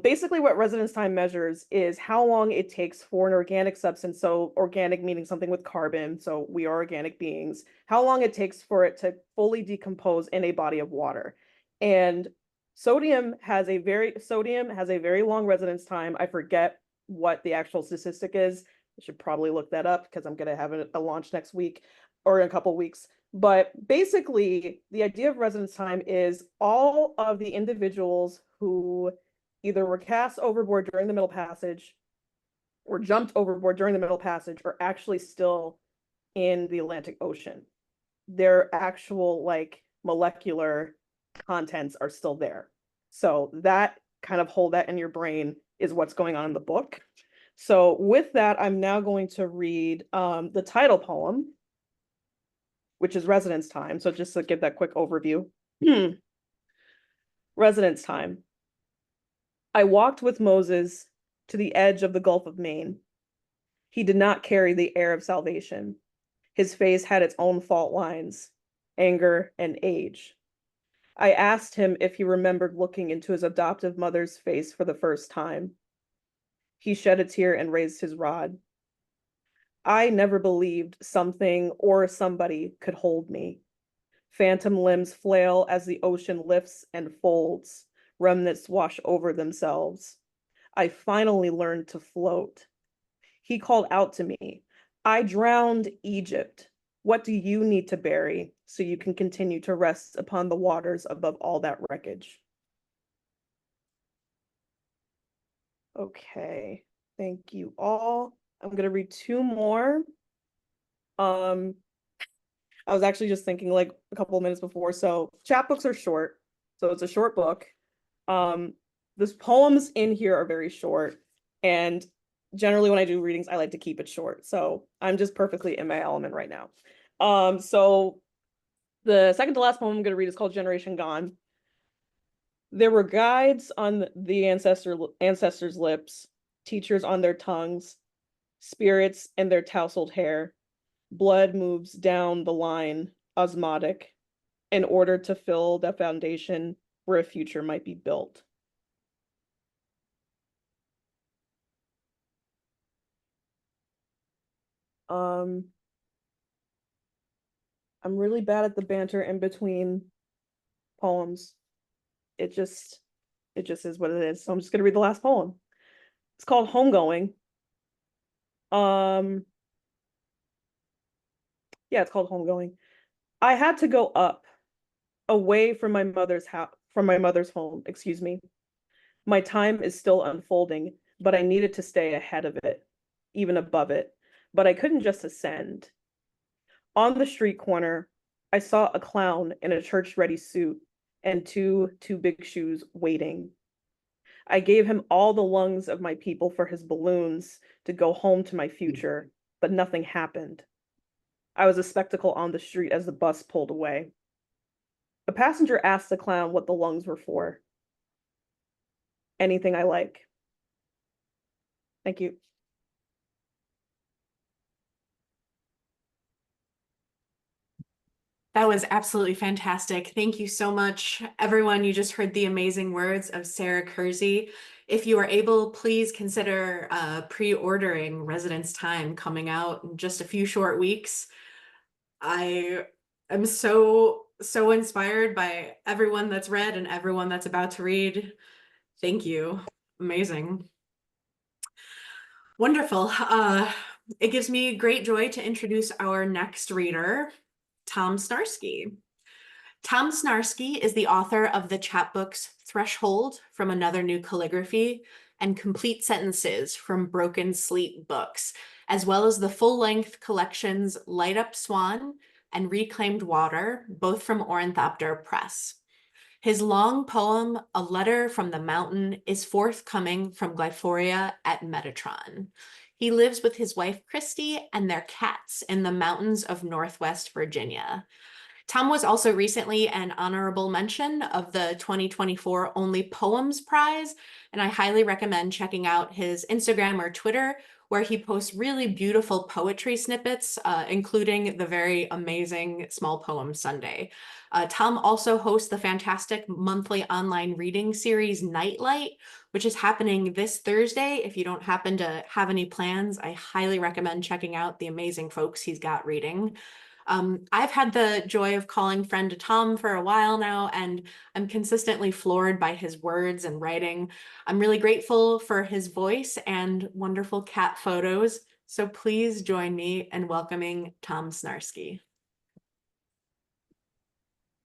basically what residence time measures is how long it takes for an organic substance, so organic meaning something with carbon, so we are organic beings, how long it takes for it to fully decompose in a body of water. And sodium has a very long residence time. I forget what the actual statistic is. I should probably look that up because I'm going to have a launch next week or in a couple weeks. But basically, the idea of residence time is all of the individuals who either were cast overboard during the Middle Passage or jumped overboard during the Middle Passage are actually still in the Atlantic Ocean. Their actual, like, molecular contents are still there. So that, kind of hold that in your brain, is what's going on in the book. So with that, I'm now going to read the title poem, which is residence time. So just to give that quick overview. Residence time. I walked with Moses to the edge of the Gulf of Maine. He did not carry the air of salvation. His face had its own fault lines, anger, and age. I asked him if he remembered looking into his adoptive mother's face for the first time. He shed a tear and raised his rod. I never believed something or somebody could hold me. Phantom limbs flail as the ocean lifts and folds. Remnants wash over themselves. I finally learned to float. He called out to me, I drowned Egypt. What do you need to bury so you can continue to rest upon the waters above all that wreckage? Okay, thank you all. I'm gonna read two more. I was actually just thinking like a couple of minutes before. So chapbooks are short, so it's a short book. The poems in here are very short, and generally when I do readings, I like to keep it short. So I'm just perfectly in my element right now. So the second to last poem I'm going to read is called Generation Gone. There were guides on the ancestors' lips, teachers on their tongues, spirits in their tousled hair. Blood moves down the line, osmotic, in order to fill the foundation where a future might be built. I'm really bad at the banter in between poems. It just is what it is. So I'm just gonna read the last poem. It's called Homegoing. Yeah, it's called Homegoing. I had to go up, away from my mother's house, from my mother's home, excuse me. My time is still unfolding, but I needed to stay ahead of it, even above it. But I couldn't just ascend. On the street corner, I saw a clown in a church-ready suit and two big shoes waiting. I gave him all the lungs of my people for his balloons to go home to my future, but nothing happened. I was a spectacle on the street as the bus pulled away. A passenger asked the clown what the lungs were for. Anything I like. Thank you. That was absolutely fantastic. Thank you so much, everyone. You just heard the amazing words of Sara Kersey. If you are able, please consider pre-ordering Residence Time, coming out in just a few short weeks. I am so inspired by everyone that's read and everyone that's about to read. Thank you. Amazing. Wonderful. It gives me great joy to introduce our next reader, Tom Snarsky. Tom Snarsky is the author of the chapbooks Threshold from Another New Calligraphy and Complete Sentences from Broken Sleep Books, as well as the full-length collections Light Up Swan and Reclaimed Water, both from Ornithopter Press. His long poem, A Letter from the Mountain, is forthcoming from Glyphoria at Metatron. He lives with his wife, Christy, and their cats in the mountains of Northwest Virginia. Tom was also recently an honorable mention of the 2024 Only Poems Prize, and I highly recommend checking out his Instagram or Twitter, where he posts really beautiful poetry snippets, including the very amazing Small Poem Sunday. Tom also hosts the fantastic monthly online reading series Nightlight, which is happening this Thursday. If you don't happen to have any plans, I highly recommend checking out the amazing folks he's got reading. I've had the joy of calling friend to Tom for a while now, and I'm consistently floored by his words and writing. I'm really grateful for his voice and wonderful cat photos. So please join me in welcoming Tom Snarsky.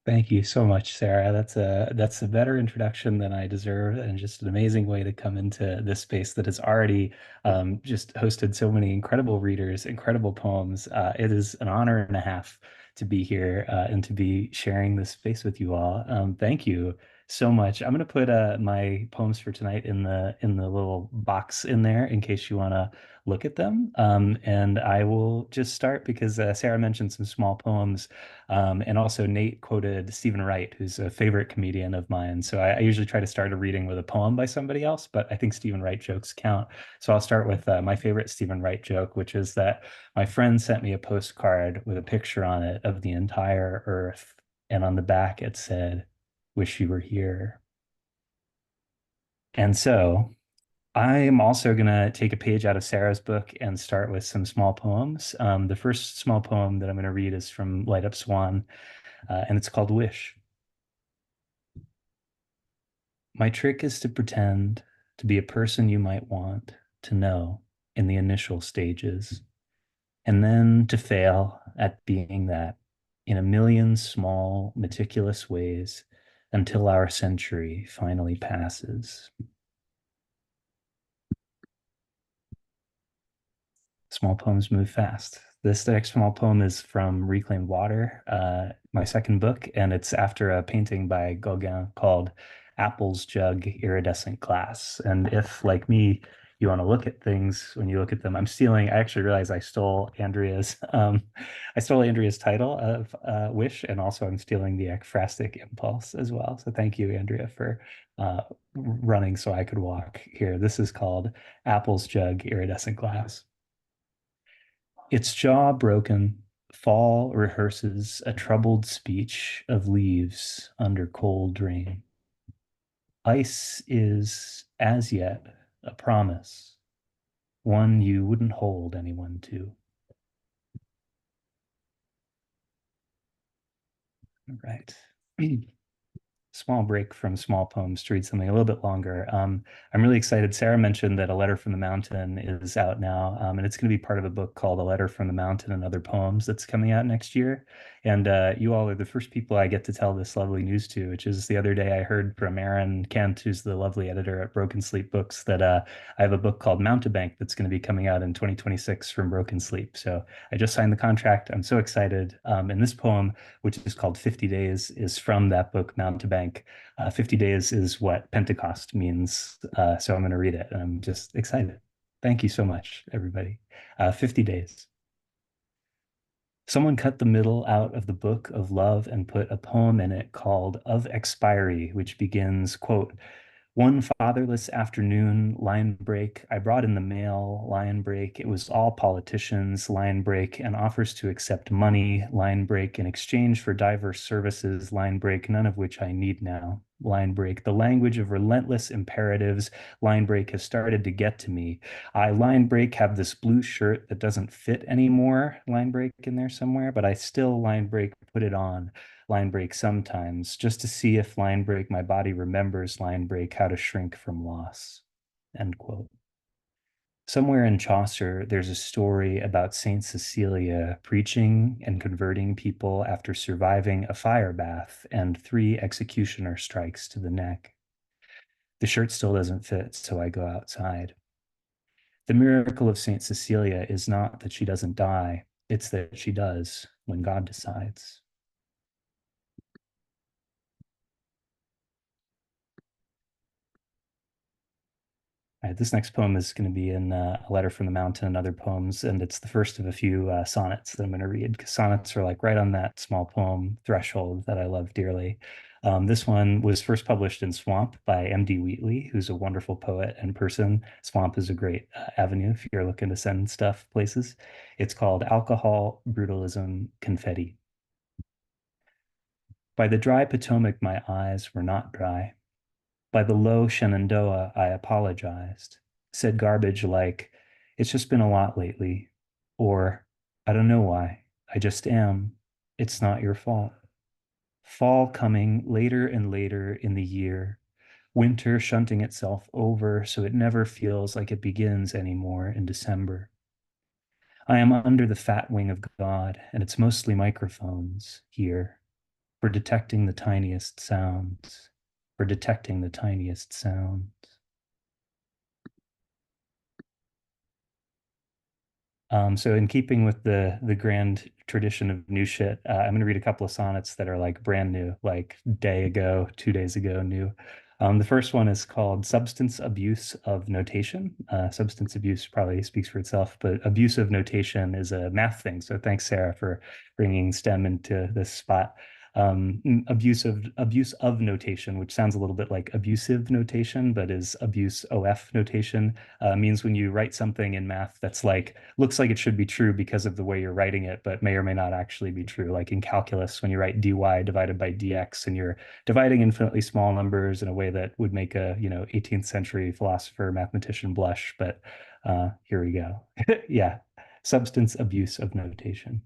Thank you so much, Sarah. That's a better introduction than I deserve, and just an amazing way to come into this space that has already just hosted so many incredible readers, incredible poems. It is an honor and a half to be here and to be sharing this space with you all. Thank you. so much. I'm gonna put my poems for tonight in the little box in there in case you want to look at them. And I will just start because Sarah mentioned some small poems, and also Nate quoted Stephen Wright, who's a favorite comedian of mine. So I usually try to start a reading with a poem by somebody else, but I think Stephen Wright jokes count. So I'll start with my favorite Stephen Wright joke, which is that my friend sent me a postcard with a picture on it of the entire Earth, and on the back it said, "Wish you were here." And so I am also going to take a page out of Sarah's book and start with some small poems. The first small poem that I'm going to read is from Light Up Swan, and it's called Wish. My trick is to pretend to be a person you might want to know in the initial stages, and then to fail at being that in a million small, meticulous ways until our century finally passes. Small poems move fast. This next small poem is from Reclaimed Water, my second book, and it's after a painting by Gauguin called Apple's Jug Iridescent Glass. And if, like me, you want to look at things when you look at them, I actually realized I stole Andrea's title of Wish, and also I'm stealing the ekphrastic impulse as well. So thank you, Andrea, for running so I could walk here. This is called Apple's Jug Iridescent Glass. Its jaw broken, fall rehearses a troubled speech of leaves under cold rain. Ice is, as yet, a promise, one you wouldn't hold anyone to. All right. Small break from small poems to read something a little bit longer. I'm really excited. Sarah mentioned that A Letter from the Mountain is out now, and it's going to be part of a book called A Letter from the Mountain and Other Poems that's coming out next year. And you all are the first people I get to tell this lovely news to, which is the other day I heard from Erin Kent, who's the lovely editor at Broken Sleep Books, that I have a book called Mountebank that's going to be coming out in 2026 from Broken Sleep. So I just signed the contract. I'm so excited. And this poem, which is called 50 Days, is from that book, Mountebank. 50 days is what Pentecost means. So I'm going to read it, and I'm just excited. Thank you so much, everybody. 50 days. Someone cut the middle out of the book of love and put a poem in it called Of Expiry, which begins, quote, "One fatherless afternoon, line break. I brought in the mail, line break. It was all politicians, line break, and offers to accept money, line break, in exchange for diverse services, line break, none of which I need now, line break. The language of relentless imperatives, line break, has started to get to me. I, line break, have this blue shirt that doesn't fit anymore, line break, in there somewhere, but I still, line break, put it on, line break, sometimes, just to see if, line break, my body remembers, line break, how to shrink from loss," end quote. Somewhere in Chaucer, there's a story about Saint Cecilia preaching and converting people after surviving a fire bath and 3 executioner strikes to the neck. The shirt still doesn't fit, so I go outside. The miracle of Saint Cecilia is not that she doesn't die, it's that she does when God decides. All right, this next poem is going to be in A Letter from the Mountain and Other Poems, and it's the first of a few sonnets that I'm going to read, because sonnets are like right on that small poem threshold that I love dearly. This one was first published in Swamp by M.D. Wheatley, who's a wonderful poet and person. Swamp is a great avenue if you're looking to send stuff places. It's called Alcohol, Brutalism, Confetti. By the dry Potomac, my eyes were not dry. By the low Shenandoah, I apologized, said garbage like, "It's just been a lot lately," or, "I don't know why, I just am. It's not your fault." Fall coming later and later in the year, winter shunting itself over so it never feels like it begins anymore in December. I am under the fat wing of God, and it's mostly microphones here for detecting the tiniest sounds. For detecting the tiniest sounds. So in keeping with the grand tradition of new shit, I'm going to read a couple of sonnets that are like brand new, like day ago, 2 days ago, new. The first one is called Substance Abuse of Notation. Substance abuse probably speaks for itself, but abuse of notation is a math thing. So thanks, Sarah, for bringing STEM into this spot. Abuse of notation, which sounds a little bit like abusive notation, but is abuse OF notation, means when you write something in math that's like looks like it should be true because of the way you're writing it, but may or may not actually be true. Like in calculus, when you write dy divided by dx, and you're dividing infinitely small numbers in a way that would make a 18th century philosopher mathematician blush. But here we go. Yeah, substance abuse of notation.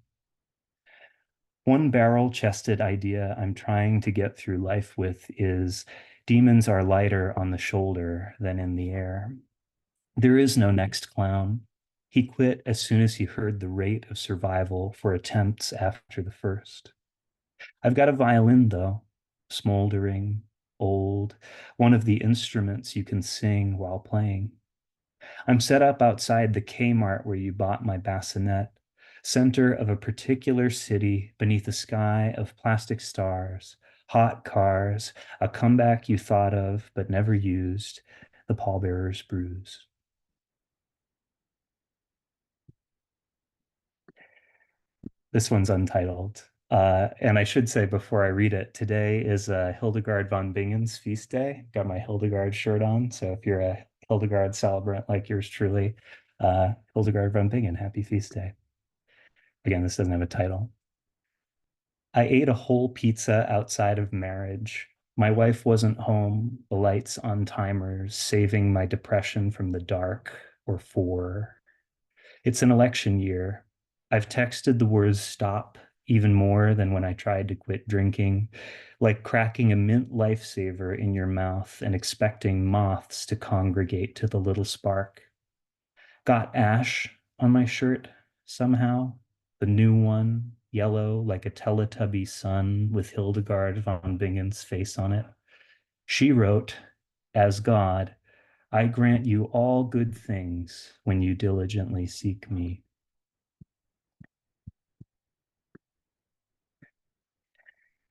One barrel-chested idea I'm trying to get through life with is demons are lighter on the shoulder than in the air. There is no next clown. He quit as soon as he heard the rate of survival for attempts after the first. I've got a violin, though, smoldering, old, one of the instruments you can sing while playing. I'm set up outside the Kmart where you bought my bassinet, center of a particular city beneath a sky of plastic stars, hot cars, a comeback you thought of but never used, the pallbearer's bruise. This one's untitled. And I should say before I read it, today is Hildegard von Bingen's feast day. Got my Hildegard shirt on. So if you're a Hildegard celebrant like yours truly, Hildegard von Bingen, happy feast day. Again, this doesn't have a title. I ate a whole pizza outside of marriage. My wife wasn't home, the lights on timers, saving my depression from the dark or four. It's an election year. I've texted the words stop even more than when I tried to quit drinking, like cracking a mint lifesaver in your mouth and expecting moths to congregate to the little spark. Got ash on my shirt somehow, the new one, yellow like a Teletubby sun with Hildegard von Bingen's face on it. She wrote, as God, I grant you all good things when you diligently seek me.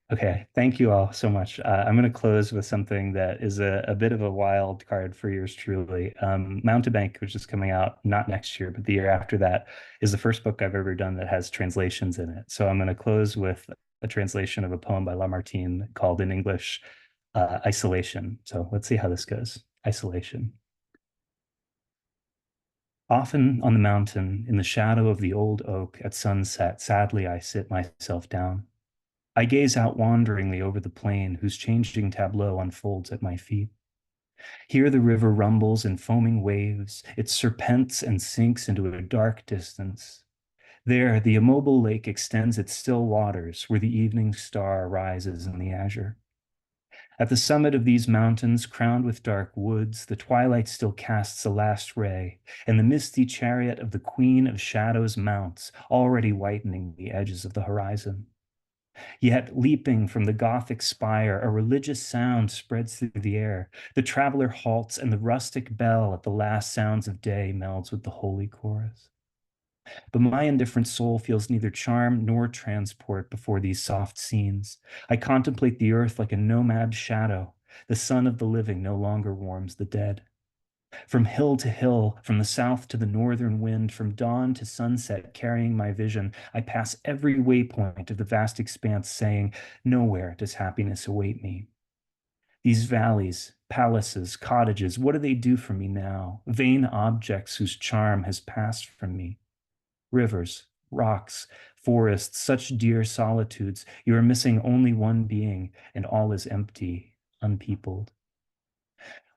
Okay, thank you all so much. I'm going to close with something that is a bit of a wild card for yours truly. Mountebank, which is coming out not next year, but the year after that, is the first book I've ever done that has translations in it. So I'm going to close with a translation of a poem by Lamartine called in English, Isolation. So let's see how this goes. Isolation. Often on the mountain, in the shadow of the old oak at sunset, sadly I sit myself down. I gaze out wanderingly over the plain whose changing tableau unfolds at my feet. Here the river rumbles in foaming waves, it serpents and sinks into a dark distance. There the immobile lake extends its still waters where the evening star rises in the azure. At the summit of these mountains, crowned with dark woods, the twilight still casts a last ray, and the misty chariot of the Queen of Shadows mounts, already whitening the edges of the horizon. Yet, leaping from the Gothic spire, a religious sound spreads through the air. The traveler halts, and the rustic bell at the last sounds of day melds with the holy chorus. But my indifferent soul feels neither charm nor transport before these soft scenes. I contemplate the earth like a nomad shadow. The sun of the living no longer warms the dead. From hill to hill, from the south to the northern wind, from dawn to sunset, carrying my vision, I pass every waypoint of the vast expanse, saying, nowhere does happiness await me. These valleys, palaces, cottages, what do they do for me now? Vain objects whose charm has passed from me. Rivers, rocks, forests, such dear solitudes, you are missing only one being, and all is empty, unpeopled.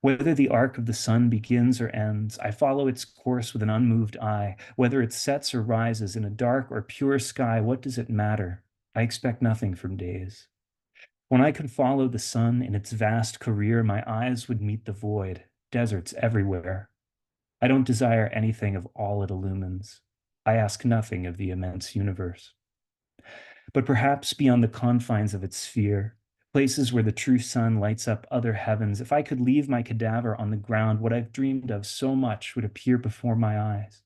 Whether the arc of the sun begins or ends, I follow its course with an unmoved eye. Whether it sets or rises in a dark or pure sky, what does it matter? I expect nothing from days. When I could follow the sun in its vast career, my eyes would meet the void, deserts everywhere. I don't desire anything of all it illumines. I ask nothing of the immense universe. But perhaps beyond the confines of its sphere, places where the true sun lights up other heavens, if I could leave my cadaver on the ground, what I've dreamed of so much would appear before my eyes.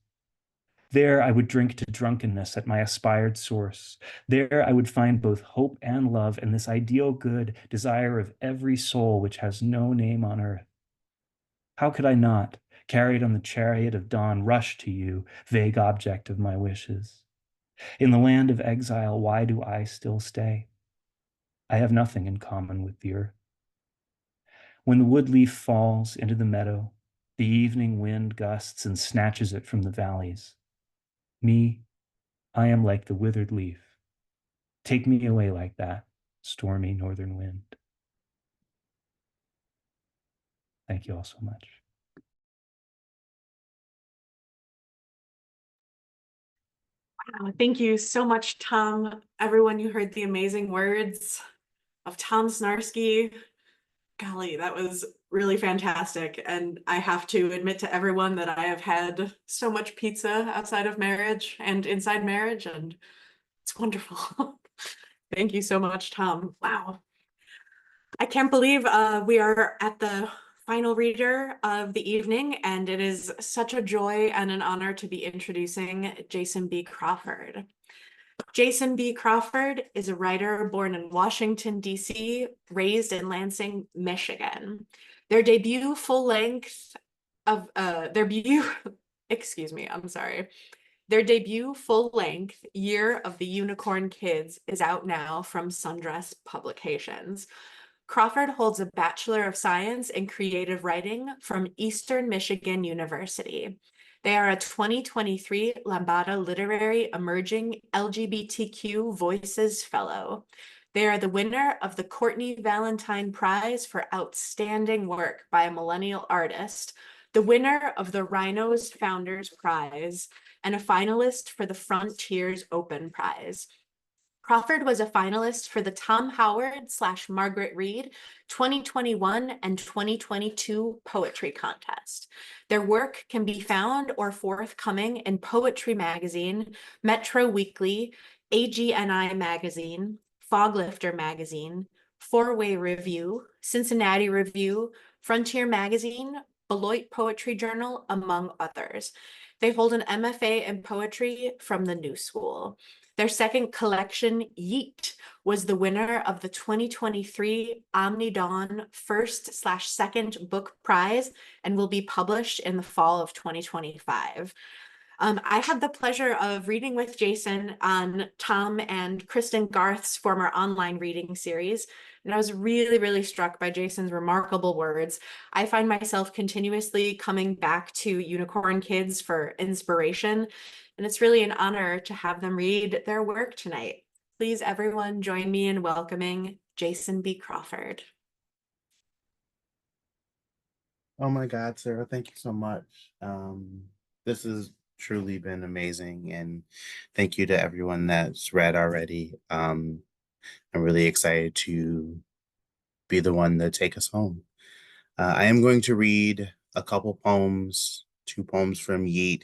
There I would drink to drunkenness at my aspired source. There I would find both hope and love and this ideal good desire of every soul which has no name on earth. How could I not, carried on the chariot of dawn, rush to you, vague object of my wishes? In the land of exile, why do I still stay? I have nothing in common with the earth. When the wood leaf falls into the meadow, the evening wind gusts and snatches it from the valleys. Me, I am like the withered leaf. Take me away like that, stormy northern wind. Thank you all so much. Wow, thank you so much, Tom. Everyone, you heard the amazing words of Tom Snarsky. Golly, that was really fantastic. And I have to admit to everyone that I have had so much pizza outside of marriage and inside marriage, and it's wonderful. Thank you so much, Tom. Wow. I can't believe we are at the final reader of the evening, and it is such a joy and an honor to be introducing Jason B. Crawford. Jason B. Crawford is a writer born in Washington, D.C., raised in Lansing, Michigan. Their debut full-length of excuse me, I'm sorry. Their debut full-length Year of the Unicorn Kids is out now from Sundress Publications. Crawford holds a Bachelor of Science in Creative Writing from Eastern Michigan University. They are a 2023 Lambda Literary Emerging LGBTQ Voices Fellow. They are the winner of the Courtney Valentine Prize for Outstanding Work by a Millennial Artist, the winner of the Rhinos Founders Prize, and a finalist for the Frontiers Open Prize. Crawford was a finalist for the Tom Howard/Margaret Reed 2021 and 2022 poetry contest. Their work can be found or forthcoming in Poetry Magazine, Metro Weekly, AGNI Magazine, Foglifter Magazine, Four-Way Review, Cincinnati Review, Frontier Magazine, Beloit Poetry Journal, among others. They hold an MFA in poetry from the New School. Their second collection, Yeet, was the winner of the 2023 Omnidawn First/Second Book Prize and will be published in the fall of 2025. I had the pleasure of reading with Jason on Tom and Kristen Garth's former online reading series, and I was really, really struck by Jason's remarkable words. I find myself continuously coming back to Unicorn Kids for inspiration, and it's really an honor to have them read their work tonight. Please, everyone, join me in welcoming Jason B. Crawford. Oh my God, Sarah, thank you so much. This has truly been amazing, and thank you to everyone that's read already. I'm really excited to be the one to take us home. I am going to read a couple poems, 2 poems from Yeet,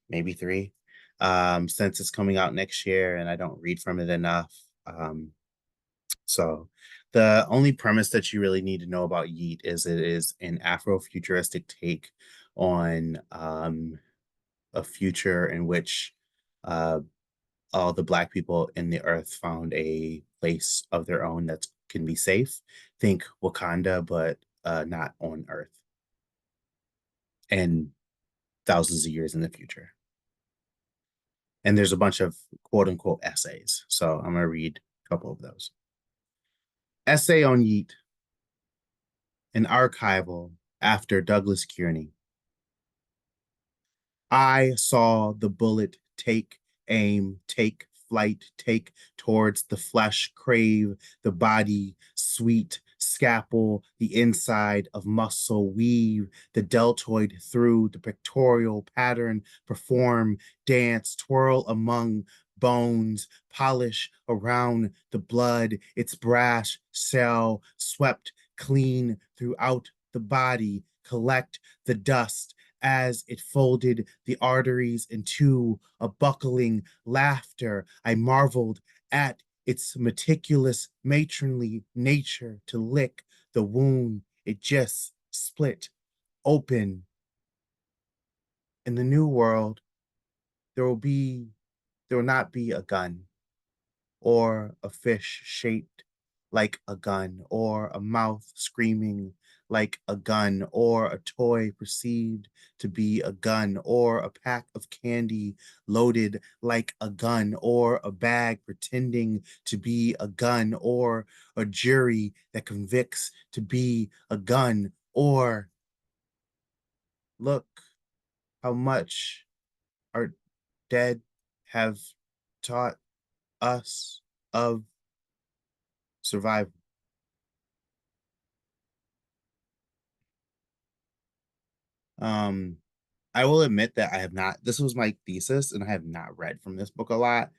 maybe 3, since it's coming out next year and I don't read from it enough. So the only premise that you really need to know about Yeet is it is an Afrofuturistic take on a future in which all the Black people in the earth found a place of their own that can be safe. Think Wakanda, but not on Earth. And thousands of years in the future. And there's a bunch of quote unquote essays. So I'm going to read a couple of those. Essay on Yeet, an archival after Douglas Kearney. I saw the bullet take aim, take flight, take towards the flesh, crave the body, sweet scalpel, the inside of muscle, weave the deltoid through the pectoral pattern, perform, dance, twirl among bones, polish around the blood, its brash cell swept clean throughout the body, collect the dust as it folded the arteries into a buckling laughter. I marveled at its meticulous matronly nature to lick the wound. It just split open. In the new world, There will not be a gun, or a fish shaped like a gun, or a mouth screaming like a gun, or a toy perceived to be a gun, or a pack of candy loaded like a gun, or a bag pretending to be a gun, or a jury that convicts to be a gun, or look how much our dead have taught us of survival. Um, I will admit that I have not, this was my thesis, and I have not read from this book a lot,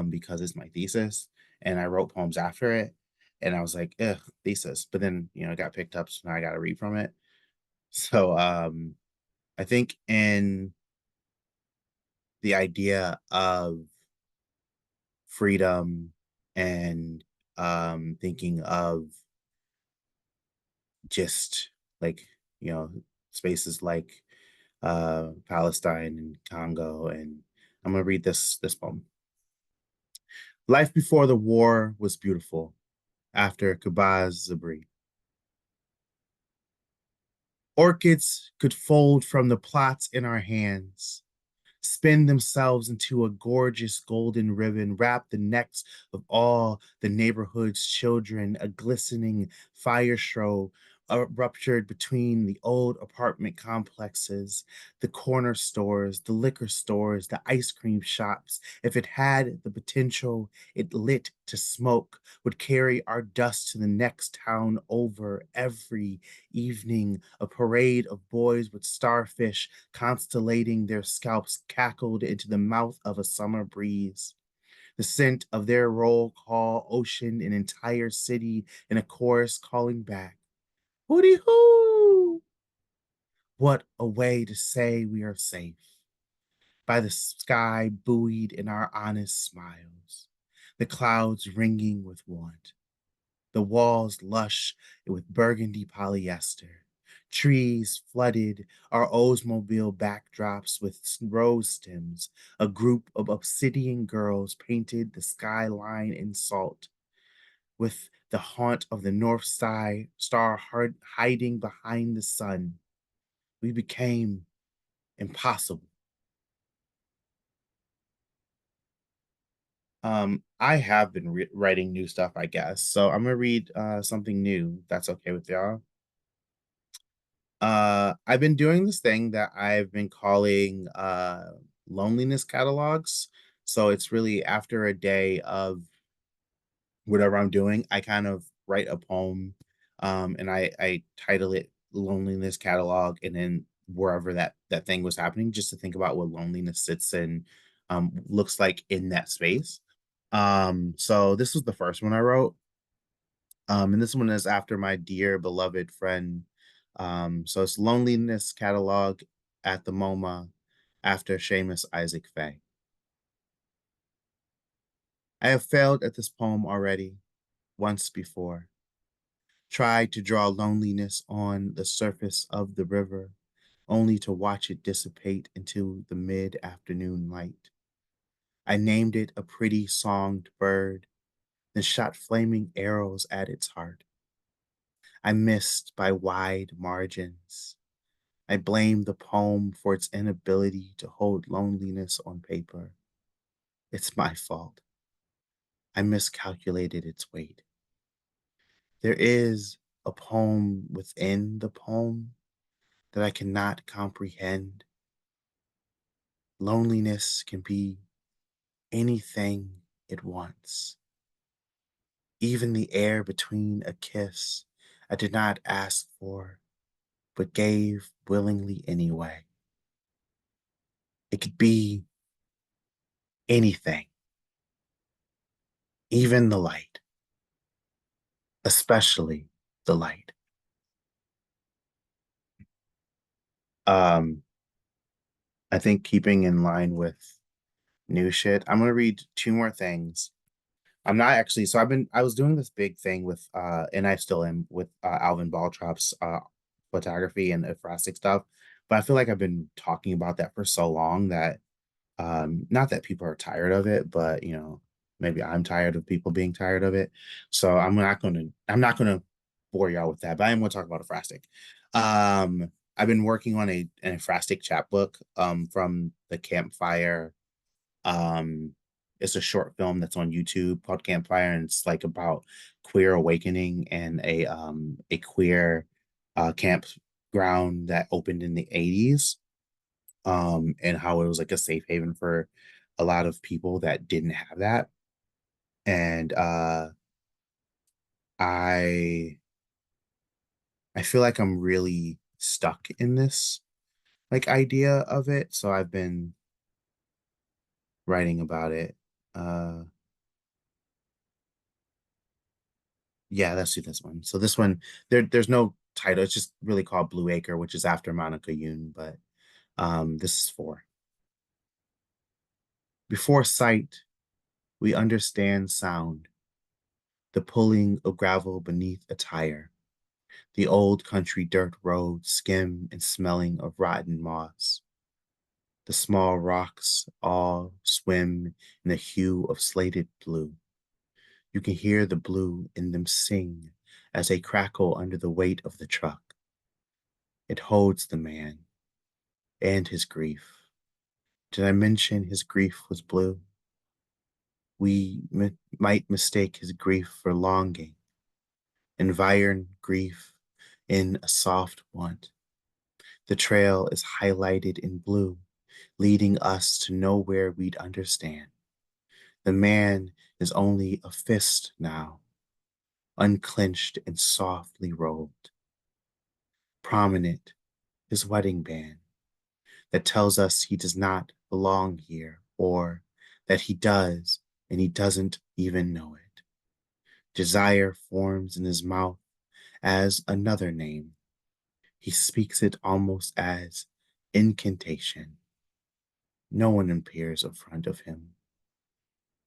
because it's my thesis, and I wrote poems after it, and I was like, ugh, thesis. But then, it got picked up, so now I got to read from it. So, I think in the idea of freedom and thinking of just like, spaces like Palestine and Congo. And I'm gonna read this poem. Life before the war was beautiful, after Kabaz Zabri. Orchids could fold from the plots in our hands, spin themselves into a gorgeous golden ribbon, wrap the necks of all the neighborhood's children, a glistening fire show ruptured between the old apartment complexes, the corner stores, the liquor stores, the ice cream shops. If it had the potential, it lit to smoke, would carry our dust to the next town over. Every evening, a parade of boys with starfish constellating their scalps cackled into the mouth of a summer breeze. The scent of their roll call oceaned an entire city in a chorus calling back, hooty hoo! What a way to say we are safe. By the sky buoyed in our honest smiles, the clouds ringing with want, the walls lush with burgundy polyester, trees flooded, our Oldsmobile backdrops with rose stems. A group of obsidian girls painted the skyline in salt, with the haunt of the North Star hiding behind the sun. We became impossible. I have been writing new stuff, I guess. So I'm gonna read something new. If that's okay with y'all. I've been doing this thing that I've been calling loneliness catalogs. So it's really after a day of whatever I'm doing, I kind of write a poem, and I title it Loneliness Catalog, and then wherever that thing was happening, just to think about what loneliness sits in, looks like in that space. So this was the first one I wrote. And this one is after my dear beloved friend. So it's Loneliness Catalog at the MoMA after Seamus Isaac Faye. I have failed at this poem already, once before. Tried to draw loneliness on the surface of the river, only to watch it dissipate into the mid-afternoon light. I named it a pretty songed bird, then shot flaming arrows at its heart. I missed by wide margins. I blamed the poem for its inability to hold loneliness on paper. It's my fault. I miscalculated its weight. There is a poem within the poem that I cannot comprehend. Loneliness can be anything it wants. Even the air between a kiss I did not ask for, but gave willingly anyway. It could be anything, even the light, especially the light. I think keeping in line with new shit, I'm gonna read two more things. I'm not actually, so I was doing this big thing with, and I still am with Alvin Baltrop's photography and ekphrastic stuff, but I feel like I've been talking about that for so long that Not that people are tired of it, but you know, maybe I'm tired of people being tired of it. So I'm not gonna bore y'all with that, but I am gonna talk about Phrastic. I've been working on an Phrastic chapbook from the Campfire. Um, it's a short film that's on YouTube called Campfire, and it's like about queer awakening and a queer campground that opened in the 80s, and how it was like a safe haven for a lot of people that didn't have that. And I I feel like I'm really stuck in this like idea of it, so I've been writing about it. Uh yeah, let's do this one. So this one, there's no title. It's just really called Blue Acre, which is after Monica Yoon, but this is for. Before sight, we understand sound, the pulling of gravel beneath a tire, the old country dirt road skim and smelling of rotten moss. The small rocks all swim in the hue of slated blue. You can hear the blue in them sing as they crackle under the weight of the truck. It holds the man and his grief. Did I mention his grief was blue? We might mistake his grief for longing, environ grief in a soft want. The trail is highlighted in blue, leading us to nowhere we'd understand. The man is only a fist now, unclenched and softly rolled. Prominent, his wedding band that tells us he does not belong here, or that he does and he doesn't even know it. Desire forms in his mouth as another name. He speaks it almost as incantation. No one appears in front of him.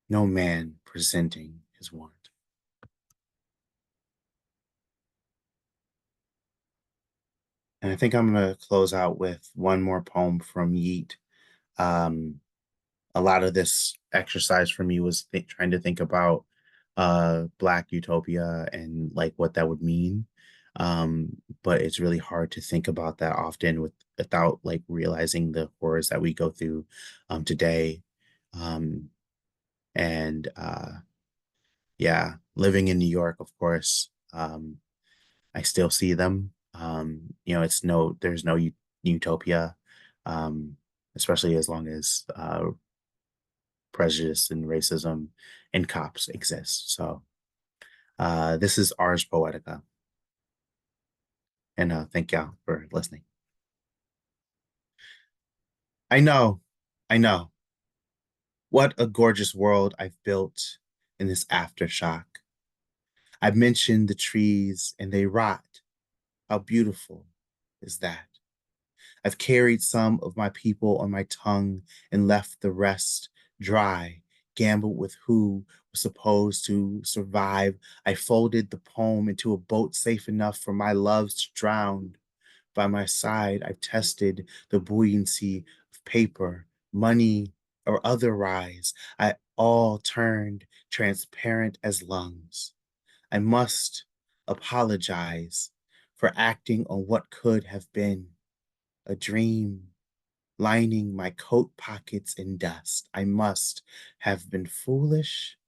No man presenting his want. And I think I'm going to close out with one more poem from Yeat. Um, a lot of this exercise for me was trying to think about Black utopia and like what that would mean. But it's really hard to think about that often without like realizing the horrors that we go through today. Um, and yeah, living in New York, of course, I still see them. You know, there's no utopia, um, especially as long as prejudice and racism and cops exist. So this is Ars Poetica. And thank y'all for listening. I know, I know. What a gorgeous world I've built in this aftershock. I've mentioned the trees and they rot. How beautiful is that? I've carried some of my people on my tongue and left the rest dry, gambled with who was supposed to survive. I folded the poem into a boat safe enough for my loves to drown. By my side, I've tested the buoyancy of paper, money, or otherwise. I all turned transparent as lungs. I must apologize for acting on what could have been a dream lining my coat pockets in dust. I must have been foolish.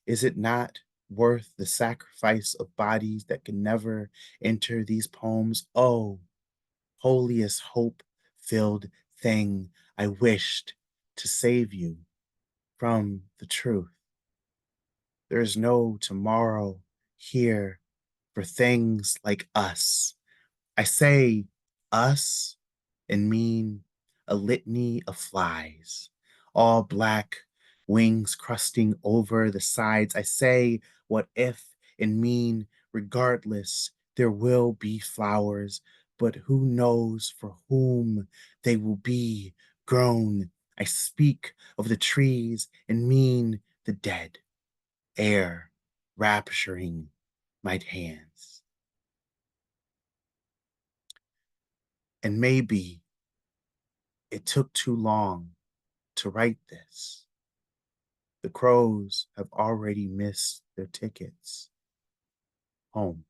Is it not worth the sacrifice of bodies that can never enter these poems? Oh, holiest hope-filled thing, I wished to save you from the truth. There is no tomorrow here for things like us. I say us and mean a litany of flies, all black, wings crusting over the sides. I say what if and mean regardless, there will be flowers, but who knows for whom they will be grown. I speak of the trees and mean the dead, air rapturing my hands. And maybe it took too long to write this. The crows have already missed their tickets home.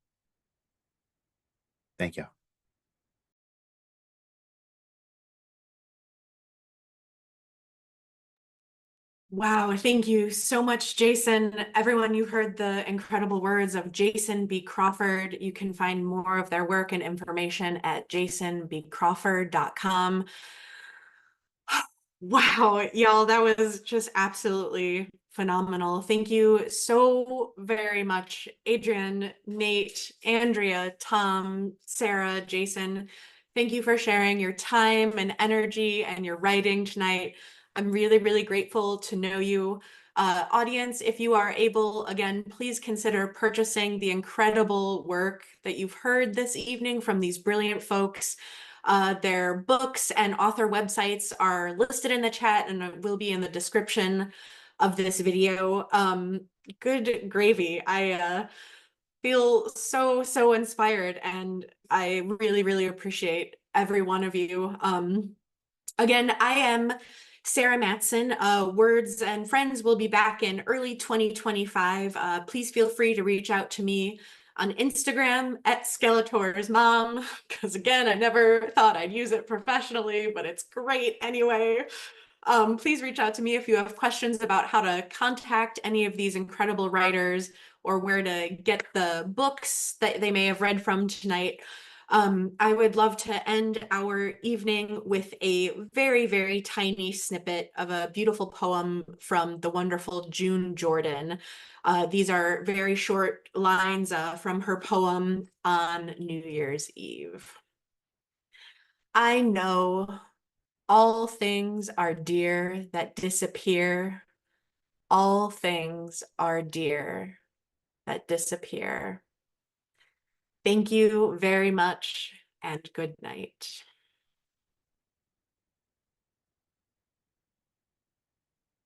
Thank y'all. Wow, thank you so much, Jason. Everyone, you heard the incredible words of Jason B. Crawford. You can find more of their work and information at jasonbcrawford.com. Wow, y'all, that was just absolutely phenomenal. Thank you so very much, Adrienne, Nate, Andrea, Tom, Sarah, Jason. Thank you for sharing your time and energy and your writing tonight. I'm really, really grateful to know you. Audience, if you are able, again, please consider purchasing the incredible work that you've heard this evening from these brilliant folks. Their books and author websites are listed in the chat and will be in the description of this video. Good gravy. I feel so inspired, and I really, really appreciate every one of you. Again, I am Sara Matson. Words and Friends will be back in early 2025. Please feel free to reach out to me on Instagram at Skeletor's Mom, because again, I never thought I'd use it professionally, but it's great anyway. Please reach out to me if you have questions about how to contact any of these incredible writers or where to get the books that they may have read from tonight. I would love to end our evening with a very, very tiny snippet of a beautiful poem from the wonderful June Jordan. These are very short lines from her poem on New Year's Eve. I know all things are dear that disappear. All things are dear that disappear. Thank you very much, and good night.